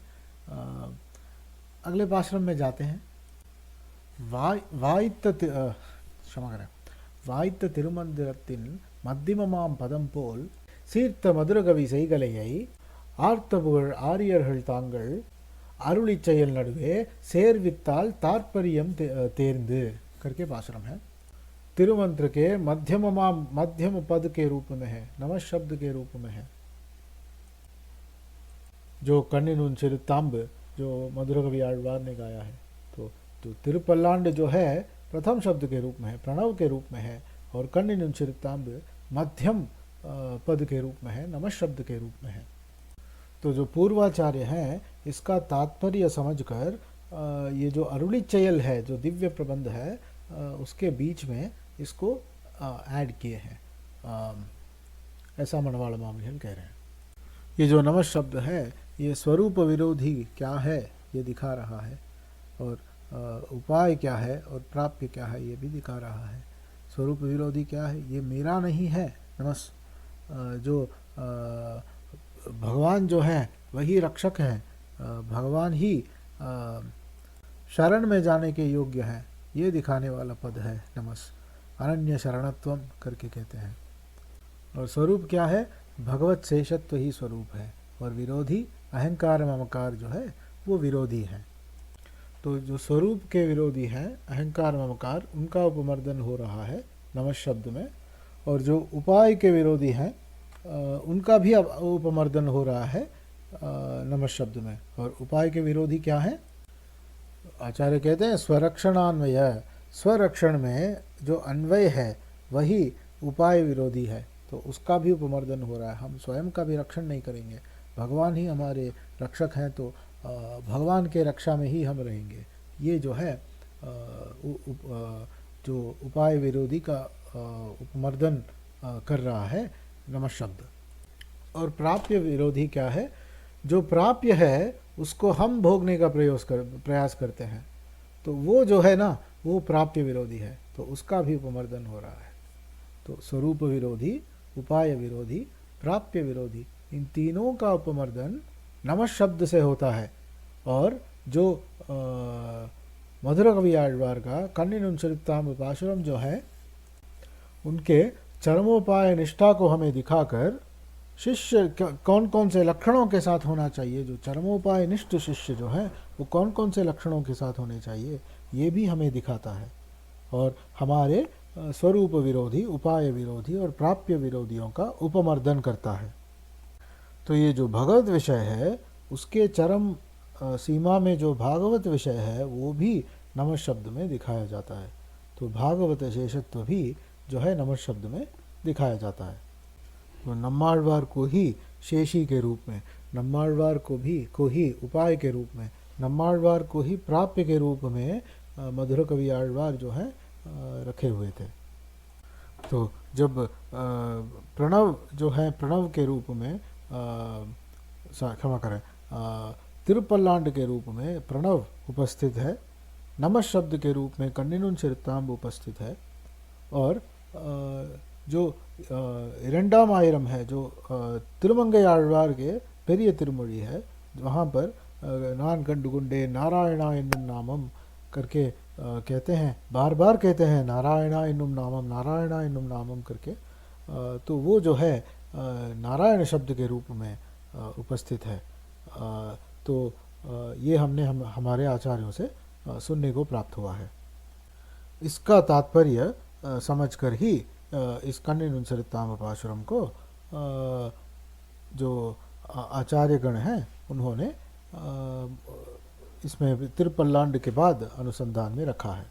[SPEAKER 1] अगले पाशुरम में जाते हैं। क्षमा करें, வாய்த்த திருமந்திரத்தின் மத்திமமாம் பதம் போல் சீர்த்த மதுரகவி செய்கலையை ஆர்த்தபுகழ் ஆரியர்கள் தாங்கள் அருளிச் செயல் நடுவே சேர்வித்தால் तात्पर्यम தேர்ந்து करके पाशुरम है। तिरुमंत्र के मध्यम पद के रूप में है, नमः शब्द के रूप में है। जो कन्निनुन सिरुत्ताम्ब जो मधुर कवि आழ்वार ने गाया है, तो तिरुपल्लांड जो है प्रथम शब्द के रूप में है, प्रणव के रूप में है, और कन्निनुन सिरुत्ताम्ब मध्यम पद के रूप में है, नमः शब्द के रूप में है। तो जो पूर्वाचार्य हैं इसका तात्पर्य समझकर ये जो अरुणिचयल है, जो दिव्य प्रबंध है, उसके बीच में इसको ऐड किए हैं, ऐसा मनवाड़ मामुनिகள் कह रहे हैं। ये जो नमः शब्द है ये स्वरूप विरोधी क्या है ये दिखा रहा है, और उपाय क्या है और प्राप्य क्या है ये भी दिखा रहा है। स्वरूप विरोधी क्या है, ये मेरा नहीं है। नमस् जो भगवान जो है वही रक्षक है, भगवान ही शरण में जाने के योग्य है, ये दिखाने वाला पद है नमस्। अनन्य शरणत्वम करके कहते हैं। और स्वरूप क्या है, भगवत शेषत्व ही स्वरूप है, और विरोधी अहंकार ममकार जो है वो विरोधी है। तो जो स्वरूप के विरोधी हैं अहंकार ममकार, उनका उपमर्दन हो रहा है नमः शब्द में, और जो उपाय के विरोधी हैं उनका भी उपमर्दन हो रहा है नमः शब्द में। और उपाय के विरोधी क्या है, आचार्य कहते हैं स्वरक्षणान्वय, स्वरक्षण में जो अन्वय है वही उपाय विरोधी है, तो उसका भी उपमर्दन हो रहा है। हम स्वयं का भी रक्षण नहीं करेंगे, भगवान ही हमारे रक्षक हैं, तो भगवान के रक्षा में ही हम रहेंगे। ये जो है जो उपाय विरोधी का उपमर्दन कर रहा है नमः शब्द। और प्राप्य विरोधी क्या है, जो प्राप्य है उसको हम भोगने का प्रयास करते हैं, तो वो जो है ना वो प्राप्य विरोधी है, तो उसका भी उपमर्दन हो रहा है। तो स्वरूप विरोधी, उपाय विरोधी, प्राप्य विरोधी, इन तीनों का उपमर्दन नमः शब्द से होता है। और जो मधुर कवि आழ்वार का कन्निनुन सिरुत्ताम्ब पाशुरम जो है, उनके चरमोपाय निष्ठा को हमें दिखाकर शिष्य कौन कौन से लक्षणों के साथ होना चाहिए, जो चरमोपाय निष्ठ शिष्य जो है वो कौन कौन से लक्षणों के साथ होने चाहिए, ये भी हमें दिखाता है। और हमारे स्वरूप विरोधी, उपाय विरोधी और प्राप्य विरोधियों का उपमर्दन करता है। तो ये जो भगवत विषय है उसके चरम सीमा में जो भागवत विषय है वो भी नमः शब्द में दिखाया जाता है। तो भागवत शेषत्व भी जो है नमः शब्द में दिखाया जाता है। तो नम्माழ்वार को ही शेषी के रूप में, नम्माழ்वार को ही उपाय के रूप में, नम्माழ்वार को ही प्राप्य के रूप में मधुर कवि आழ்वार जो है रखे हुए थे। तो जब प्रणव जो है प्रणव के रूप में, क्षमा करें, तिरुपल्लांड के रूप में प्रणव उपस्थित है, नमः शब्द के रूप में कन्निनुन चिरुत्तांब उपस्थित है, और जो इरंडाम आयरम है, जो तिरुमंगै आழ்वार के पेरिय तिरुमொழி है, वहाँ पर नान कंडुगुंडे नारायणा एन्नुम नामम करके कहते हैं, बार बार कहते हैं नारायणा एन्नुम नामम, नारायणा एन्नुम नामम करके। तो वो जो है नारायण शब्द के रूप में उपस्थित है। तो ये हमारे आचार्यों से सुनने को प्राप्त हुआ है। इसका तात्पर्य समझकर ही इस कन्निनुन चिरुत्तांब पाशुरम को जो आचार्यगण हैं उन्होंने इसमें तिरुपल्लांड के बाद अनुसंधान में रखा है।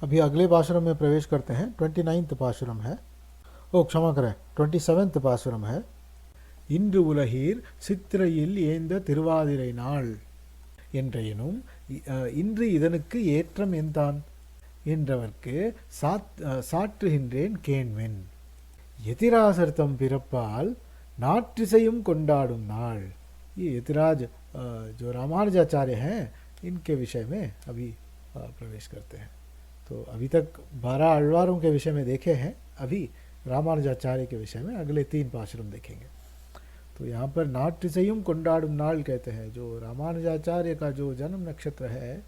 [SPEAKER 1] अभी अगले पाशुरम में प्रवेश करते हैं। 29th पाशुरम है, क्षमा करें 27th पाशुरम है। இன்று உலகீர் சித்திரையில் ஏந்த திருவாதிரை நாள் என்றெனும் இன்று இதனுக்கு ஏற்றம் எந்தான் என்றவர்க்கு சாற்றுகின்றேன் கேண்மென் यतिरासर्तम पिरप्पाल नाट्रिसयुम कोंडाडुम नाल। ये यतिराज जो रामानुजाचार्य हैं इनके विषय में अभी प्रवेश करते हैं। तो अभी तक 12 आழ்वारों के विषय में देखे हैं, अभी रामानुजाचार्य के विषय में अगले 3 पाशुरम देखेंगे। तो यहाँ पर नाट्रिसयुम कोंडाडुम नाल कहते हैं, जो रामानुजाचार्य का जो जन्म नक्षत्र है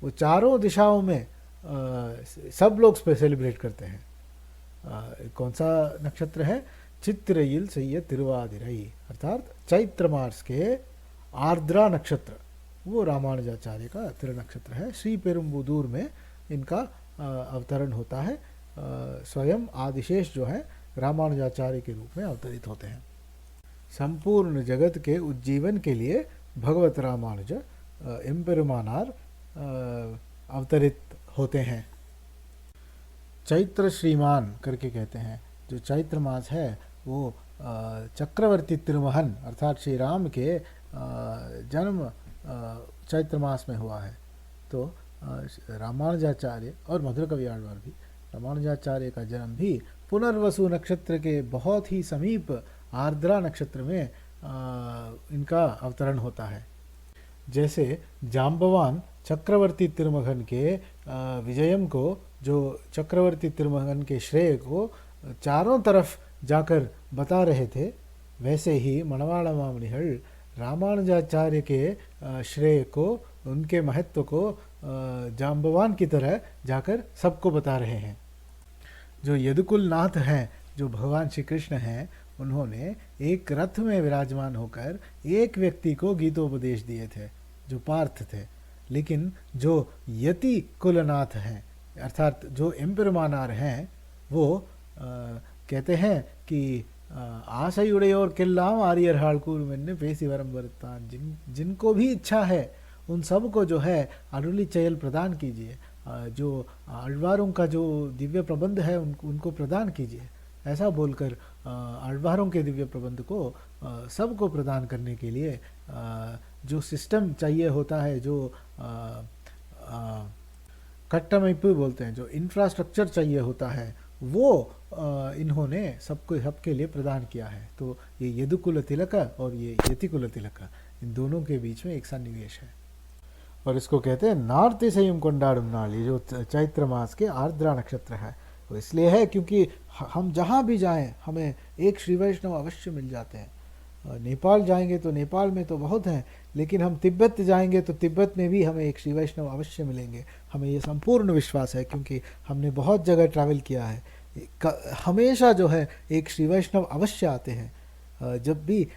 [SPEAKER 1] वो चारों दिशाओं में सब लोग सेलिब्रेट करते हैं। कौन सा नक्षत्र है? चित्तिरयिल सैय तिरुवादिरई, अर्थात चैत्र मास के आर्द्रा नक्षत्र, वो रामानुजाचार्य का तिरुनक्षत्र है। श्री पेरुम्बुदूर में इनका अवतरण होता है। स्वयं आदिशेष जो है रामानुजाचार्य के रूप में अवतरित होते हैं। संपूर्ण जगत के उज्जीवन के लिए भगवत रामानुज एम्पेरुमानार अवतरित होते हैं। चैत्र श्रीमान करके कहते हैं। जो चैत्र मास है वो चक्रवर्ती तिरुमहन अर्थात श्री राम के जन्म चैत्र मास में हुआ है। तो रामानुजाचार्य और मधुर कवि आழ்वार भी, रामानुजाचार्य का जन्म भी पुनर्वसु नक्षत्र के बहुत ही समीप आर्द्रा नक्षत्र में इनका अवतरण होता है। जैसे जाम्बवान चक्रवर्ती तिरुमगन के विजयम को, जो चक्रवर्ती तिरुमगन के श्रेय को चारों तरफ जाकर बता रहे थे, वैसे ही मनवाड़ा मामनिहल रामानुजाचार्य के श्रेय को, उनके महत्व को जाम्बवान की तरह जाकर सबको बता रहे हैं। जो यदुकुल नाथ हैं, जो भगवान श्री कृष्ण हैं, उन्होंने एक रथ में विराजमान होकर एक व्यक्ति को गीतोपदेश दिए थे जो पार्थ थे। लेकिन जो यति कुलनाथ हैं अर्थात जो एम्पेरुमानार हैं, वो कहते हैं कि आशयुड़ेयोर केल्लाम आर्यरहाल कूरुमेन्ने पेसी वरम वरुत्तान, जिनको भी इच्छा है उन सब को जो है अरुली चयल प्रदान कीजिए, जो आழ்वारों का जो दिव्य प्रबंध है उनको प्रदान कीजिए। ऐसा बोलकर आழ்वारों के दिव्य प्रबंध को सबको प्रदान करने के लिए जो सिस्टम चाहिए होता है, जो कट्टमैप्पु बोलते हैं, जो इंफ्रास्ट्रक्चर चाहिए होता है, वो इन्होंने सबके लिए प्रदान किया है। तो ये यदुकुल तिलक और ये यतिकुल तिलक, इन दोनों के बीच में एक सन्निवेश है और इसको कहते हैं नार्तिसयुम कोंडाडुम नाल। ये जो चैत्र मास के आर्द्रा नक्षत्र है वो इसलिए है क्योंकि हम जहाँ भी जाएं हमें एक श्री वैष्णव अवश्य मिल जाते हैं। नेपाल जाएंगे तो नेपाल में तो बहुत हैं, लेकिन हम तिब्बत जाएंगे तो तिब्बत में भी हमें एक श्री वैष्णव अवश्य मिलेंगे। हमें ये संपूर्ण विश्वास है क्योंकि हमने बहुत जगह ट्रैवल किया है। हमेशा जो है एक श्री वैष्णव अवश्य आते हैं। जब भी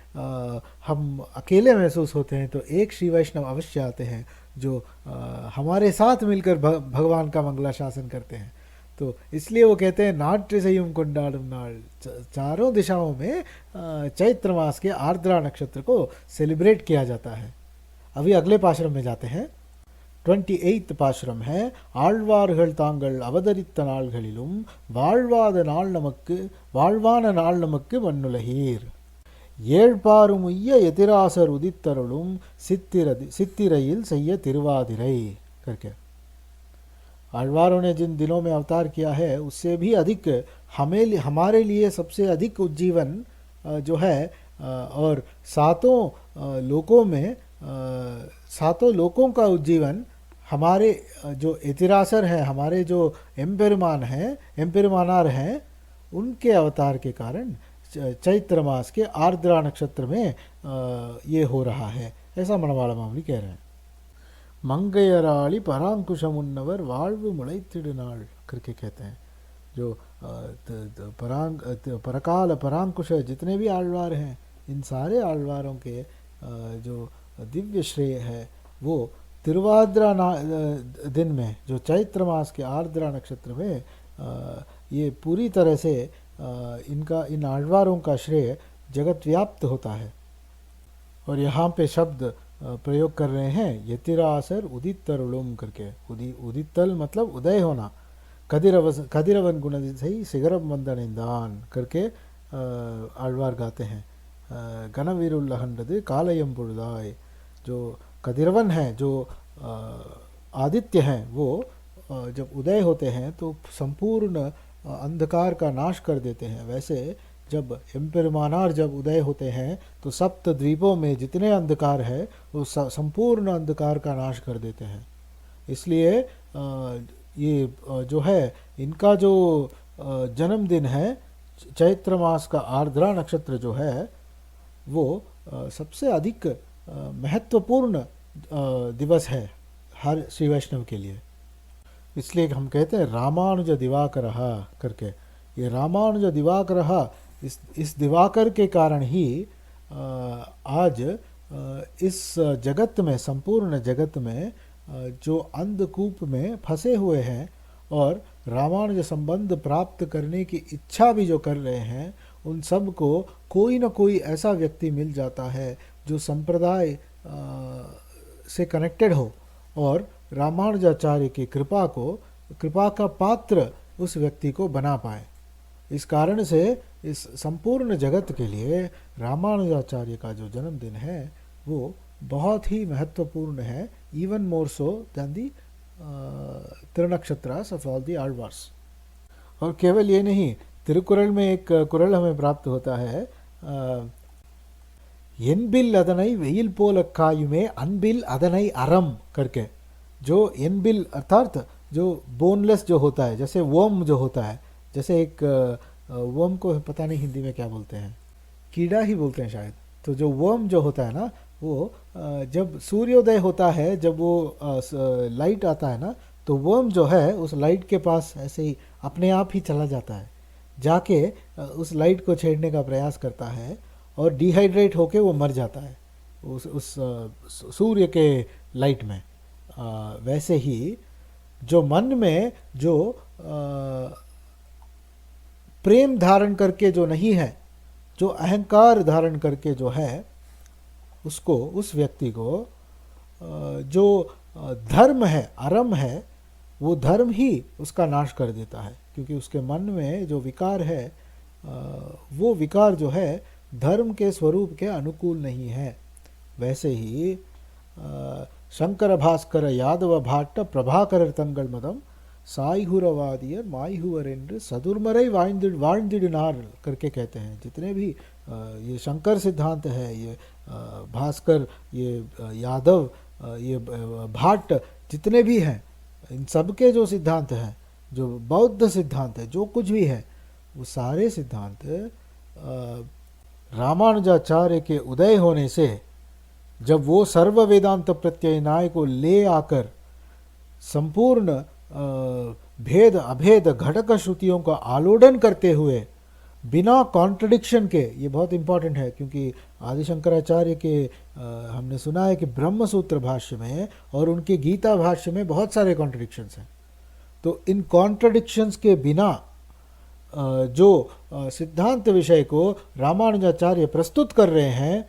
[SPEAKER 1] हम अकेले महसूस होते हैं तो एक श्री वैष्णव अवश्य आते हैं जो हमारे साथ मिलकर भगवान का मंगला शासन करते हैं। तो इसलिए वो कहते हैं नाट्रिसयुम कोंडाडुम नाल, चारों दिशाओं में चैत्र मास के आर्द्रा नक्षत्र को सेलिब्रेट किया जाता है। अभी अगले पाशुरम में जाते हैं। 28th பாசுரம் है ஆழ்வார்கள் தாங்கள் அவதரித்த நாள்களிலும் வாழ்வாத நாள் நமக்கு வாழ்வான நாள் நமக்கு வன்னுலகீர் ஏழ்பாரும் உய்ய எதிராசர் உதித்தருளும் சித்திரையில் செய்ய திருவாதிரை करके आழ்वारों ने जिन दिनों में अवतार किया है उससे भी अधिक हमारे लिए सबसे अधिक उज्जीवन जो है और सातों लोकों का उज्जीवन हमारे जो इतिरासर हैं हमारे जो एम्पेरमानार हैं उनके अवतार के कारण चैत्र मास के आर्द्रा नक्षत्र में ये हो रहा है, ऐसा मनवाला मामली कह रहे हैं। मंगयराली परांकुशमुन्नवर वाल्व मुளைத்திடு नाल करके कहते हैं। जो परकाल परांकुश जितने भी आழ்वार हैं इन सारे आழ்वारों के जो दिव्य श्रेय है वो तिरुवाद्रा दिन में जो चैत्र मास के आर्द्रा नक्षत्र में ये पूरी तरह से इन आழ்वारों का श्रेय जगत व्याप्त होता है। और यहाँ पे शब्द प्रयोग कर रहे हैं यतिरासर उदितरुलुम करके। उदितल मतलब उदय होना। कदिरवन गुणदिसई सिगरम वंदनेंदान करके आழ்वार गाते हैं। गणवीरुल्लहंडது कालयम पुरुदाय। जो कदिरवन है जो आदित्य हैं वो जब उदय होते हैं तो संपूर्ण अंधकार का नाश कर देते हैं। वैसे जब एम्पेरमानार जब उदय होते हैं तो सप्त द्वीपों में जितने अंधकार है वो संपूर्ण अंधकार का नाश कर देते हैं। इसलिए ये जो है इनका जो जन्मदिन है चैत्र मास का आर्द्रा नक्षत्र जो है वो सबसे अधिक महत्वपूर्ण दिवस है हर श्री वैष्णव के लिए। इसलिए हम कहते हैं रामानुज दिवाकर करके। ये रामानुज दिवाकर इस दिवाकर के कारण ही आज इस जगत में संपूर्ण जगत में जो अंधकूप में फंसे हुए हैं और रामानुज संबंध प्राप्त करने की इच्छा भी जो कर रहे हैं उन सब को कोई न कोई ऐसा व्यक्ति मिल जाता है जो संप्रदाय से कनेक्टेड हो और रामानुजाचार्य की कृपा का पात्र उस व्यक्ति को बना पाए। इस कारण से इस संपूर्ण जगत के लिए रामानुजाचार्य का जो जन्मदिन है वो बहुत ही महत्वपूर्ण है, even more so than the त्रिनक्षत्रास ऑफ ऑल दी आழ்वार्स। और केवल ये नहीं, तिरुकुरल में एक कुरल हमें प्राप्त होता है एनबिल अदनई वेइल पोल कायुमे अनबिल अदनई अरम करके। जो एनबिल अर्थात जो बोनलेस जो होता है, जैसे वर्म जो होता है, जैसे एक वर्म को पता नहीं हिंदी में क्या बोलते हैं, कीड़ा ही बोलते हैं शायद। तो जो वर्म जो होता है ना वो जब सूर्योदय होता है, जब वो लाइट आता है ना तो वर्म जो है उस लाइट के पास ऐसे ही अपने आप ही चला जाता है, जाके उस लाइट को छेड़ने का प्रयास करता है और डिहाइड्रेट होके वो मर जाता है उस सूर्य के लाइट में। वैसे ही जो मन में जो प्रेम धारण करके जो नहीं है, जो अहंकार धारण करके जो है, उसको उस व्यक्ति को जो धर्म है, अरम है, वो धर्म ही उसका नाश कर देता है। क्योंकि उसके मन में जो विकार है वो विकार जो है धर्म के स्वरूप के अनुकूल नहीं है। वैसे ही शंकर भास्कर यादव भाट्ट प्रभाकर तंगल मदम साईहुरवादियर माईहुवर एंड्र सदुर्मरै வாழ்ந்திடினார் करके कहते हैं। जितने भी ये शंकर सिद्धांत है, ये भास्कर, ये यादव, ये भाट, जितने भी हैं, इन सब के जो सिद्धांत हैं, जो बौद्ध सिद्धांत है, जो कुछ भी है, वो सारे सिद्धांत रामानुजाचार्य के उदय होने से जब वो सर्व वेदांत प्रत्यय न्याय को ले आकर संपूर्ण भेद अभेद घटक श्रुतियों का आलोडन करते हुए बिना कॉन्ट्रडिक्शन के, ये बहुत इंपॉर्टेंट है क्योंकि आदि शंकराचार्य के हमने सुना है कि ब्रह्म सूत्र भाष्य में और उनके गीता भाष्य में बहुत सारे कॉन्ट्रडिक्शंस हैं। तो इन कॉन्ट्रडिक्शंस के बिना जो सिद्धांत विषय को रामानुजाचार्य प्रस्तुत कर रहे हैं,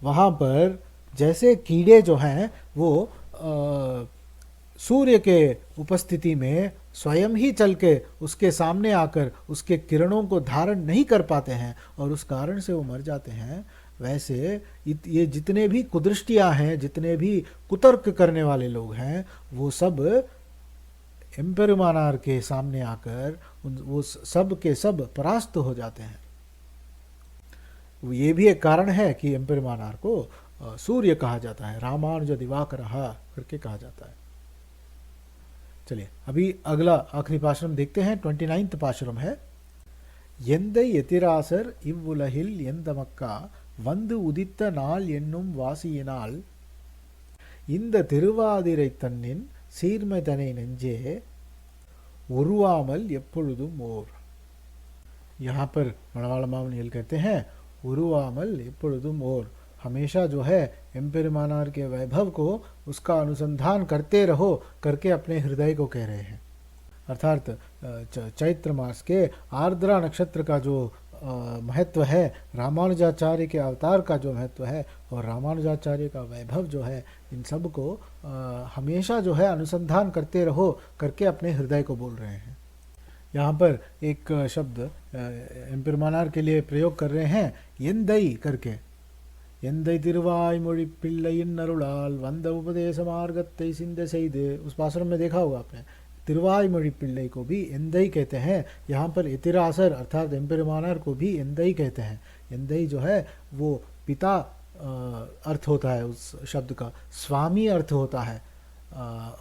[SPEAKER 1] वहाँ पर जैसे कीड़े जो हैं वो सूर्य के उपस्थिति में स्वयं ही चल के उसके सामने आकर उसके किरणों को धारण नहीं कर पाते हैं और उस कारण से वो मर जाते हैं, वैसे ये जितने भी कुदृष्टियाँ हैं, जितने भी कुतर्क करने वाले लोग हैं, वो सब एम्पेरुमानार के सामने आकर वो सब के सब परास्त हो जाते हैं। ये भी एक कारण है कि एम्पेरुमानार को सूर्य कहा जाता है, रामानुज दिवाकरः करके कहा जाता है। चलिए अभी अगला आखिरी पाशुरम देखते हैं। 29th पाशुरम है, எந்தை எதிராசர் இவ்வுலகில் எந்தமக்கா வந்து உதித்த நாள் என்னும் வாசியினால் இந்த திருவாதிரை தன்னின் சீர்மை தனை நெஞ்சே உருவாமல் எப்பொழுதும் ஓர்। यहाँ पर मणवाला मामनियल कहते हैं उरुवामल एप्पोळुदुम ओर, हमेशा जो है एम्पेरुमानार के वैभव को उसका अनुसंधान करते रहो करके अपने हृदय को कह रहे हैं। अर्थात चैत्र मास के आर्द्रा नक्षत्र का जो महत्व है, रामानुजाचार्य के अवतार का जो महत्व है और रामानुजाचार्य का वैभव जो है, इन सब को हमेशा जो है अनुसंधान करते रहो करके अपने हृदय को बोल रहे हैं। यहाँ पर एक शब्द एम्पेरुमानार के लिए प्रयोग कर रहे हैं, यंदई करके। यंदई तिरुवायमொழி பிள்ளையின் अरुளாल वंद उपदेश मार्गத்தை सिंध செய்து, उस पासुरम में देखा होगा आपने, तिरुवायमொழि पिल्लई को भी एंदई कहते हैं। यहाँ पर इतिरासर अर्थात एम्पेरुमानार को भी एंदई कहते हैं। एंदई जो है वो पिता अर्थ होता है उस शब्द का, स्वामी अर्थ होता है।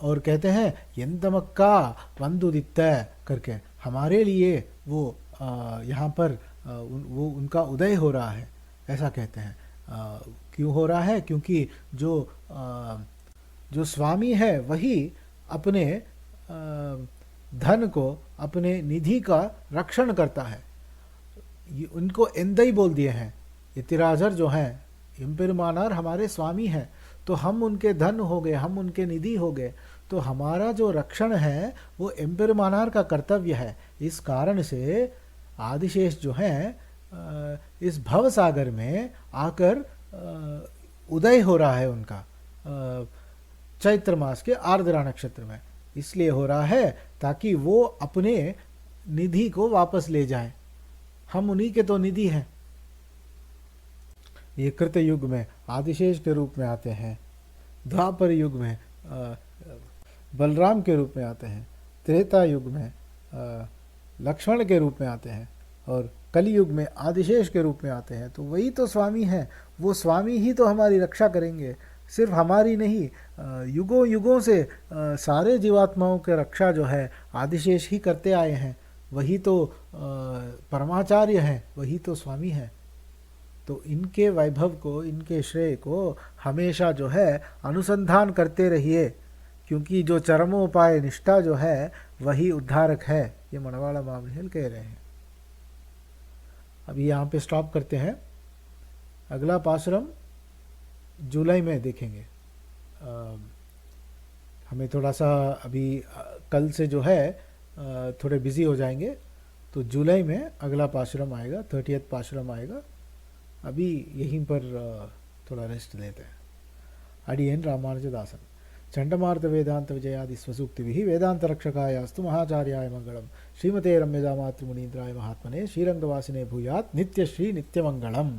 [SPEAKER 1] और कहते हैं यंदमक्का वंदुदित करके, हमारे लिए वो यहाँ पर वो उनका उदय हो रहा है, ऐसा कहते हैं। क्यों हो रहा है? क्योंकि जो स्वामी है वही अपने धन को, अपने निधि का रक्षण करता है। उनको एंदई बोल दिए हैं। यतिराजर जो हैं, एम्पेरुमानार हमारे स्वामी हैं, तो हम उनके धन हो गए, हम उनके निधि हो गए, तो हमारा जो रक्षण है वो एम्पेरुमानार का कर्तव्य है। इस कारण से आदिशेष जो हैं इस भव सागर में आकर उदय हो रहा है उनका चैत्र मास के आर्द्रा नक्षत्र में। इसलिए हो रहा है ताकि वो अपने निधि को वापस ले जाएं। हम उन्हीं के तो निधि हैं। ये कृत युग में आदिशेष के रूप में आते हैं, द्वापर युग में बलराम के रूप में आते हैं, त्रेता युग में लक्ष्मण के रूप में आते हैं और कलयुग में आदिशेष के रूप में आते हैं। तो वही तो स्वामी हैं। वो स्वामी ही तो हमारी रक्षा करेंगे, सिर्फ हमारी नहीं, युगों युगों से सारे जीवात्माओं की रक्षा जो है आदिशेष ही करते आए हैं। वही तो परमाचार्य हैं, वही तो स्वामी हैं। तो इनके वैभव को, इनके श्रेय को हमेशा जो है अनुसंधान करते रहिए, क्योंकि जो चरमोपाय निष्ठा जो है वही उद्धारक है। ये मणवाला मामनियल कह रहे हैं। अभी यहाँ पे स्टॉप करते हैं। अगला पासुरम जुलाई में देखेंगे। हमें थोड़ा सा अभी कल से जो है थोड़े बिजी हो जाएंगे, तो जुलाई में अगला पासुरम आएगा, 30th पासुरम आएगा। अभी यहीं पर थोड़ा रेस्ट लेते हैं। अडियन रामानुजदासन। चंडमार्त वेदांत विजयादि स्वसूक्तिभिः वेदांत रक्षकायास्तु महाचार्याय मंगलम। श्रीमते रम्यजा मातृमुनीन्द्राय महात्मने श्रीरंगवासिने भूयात् नित्यश्री नित्यमंगलम।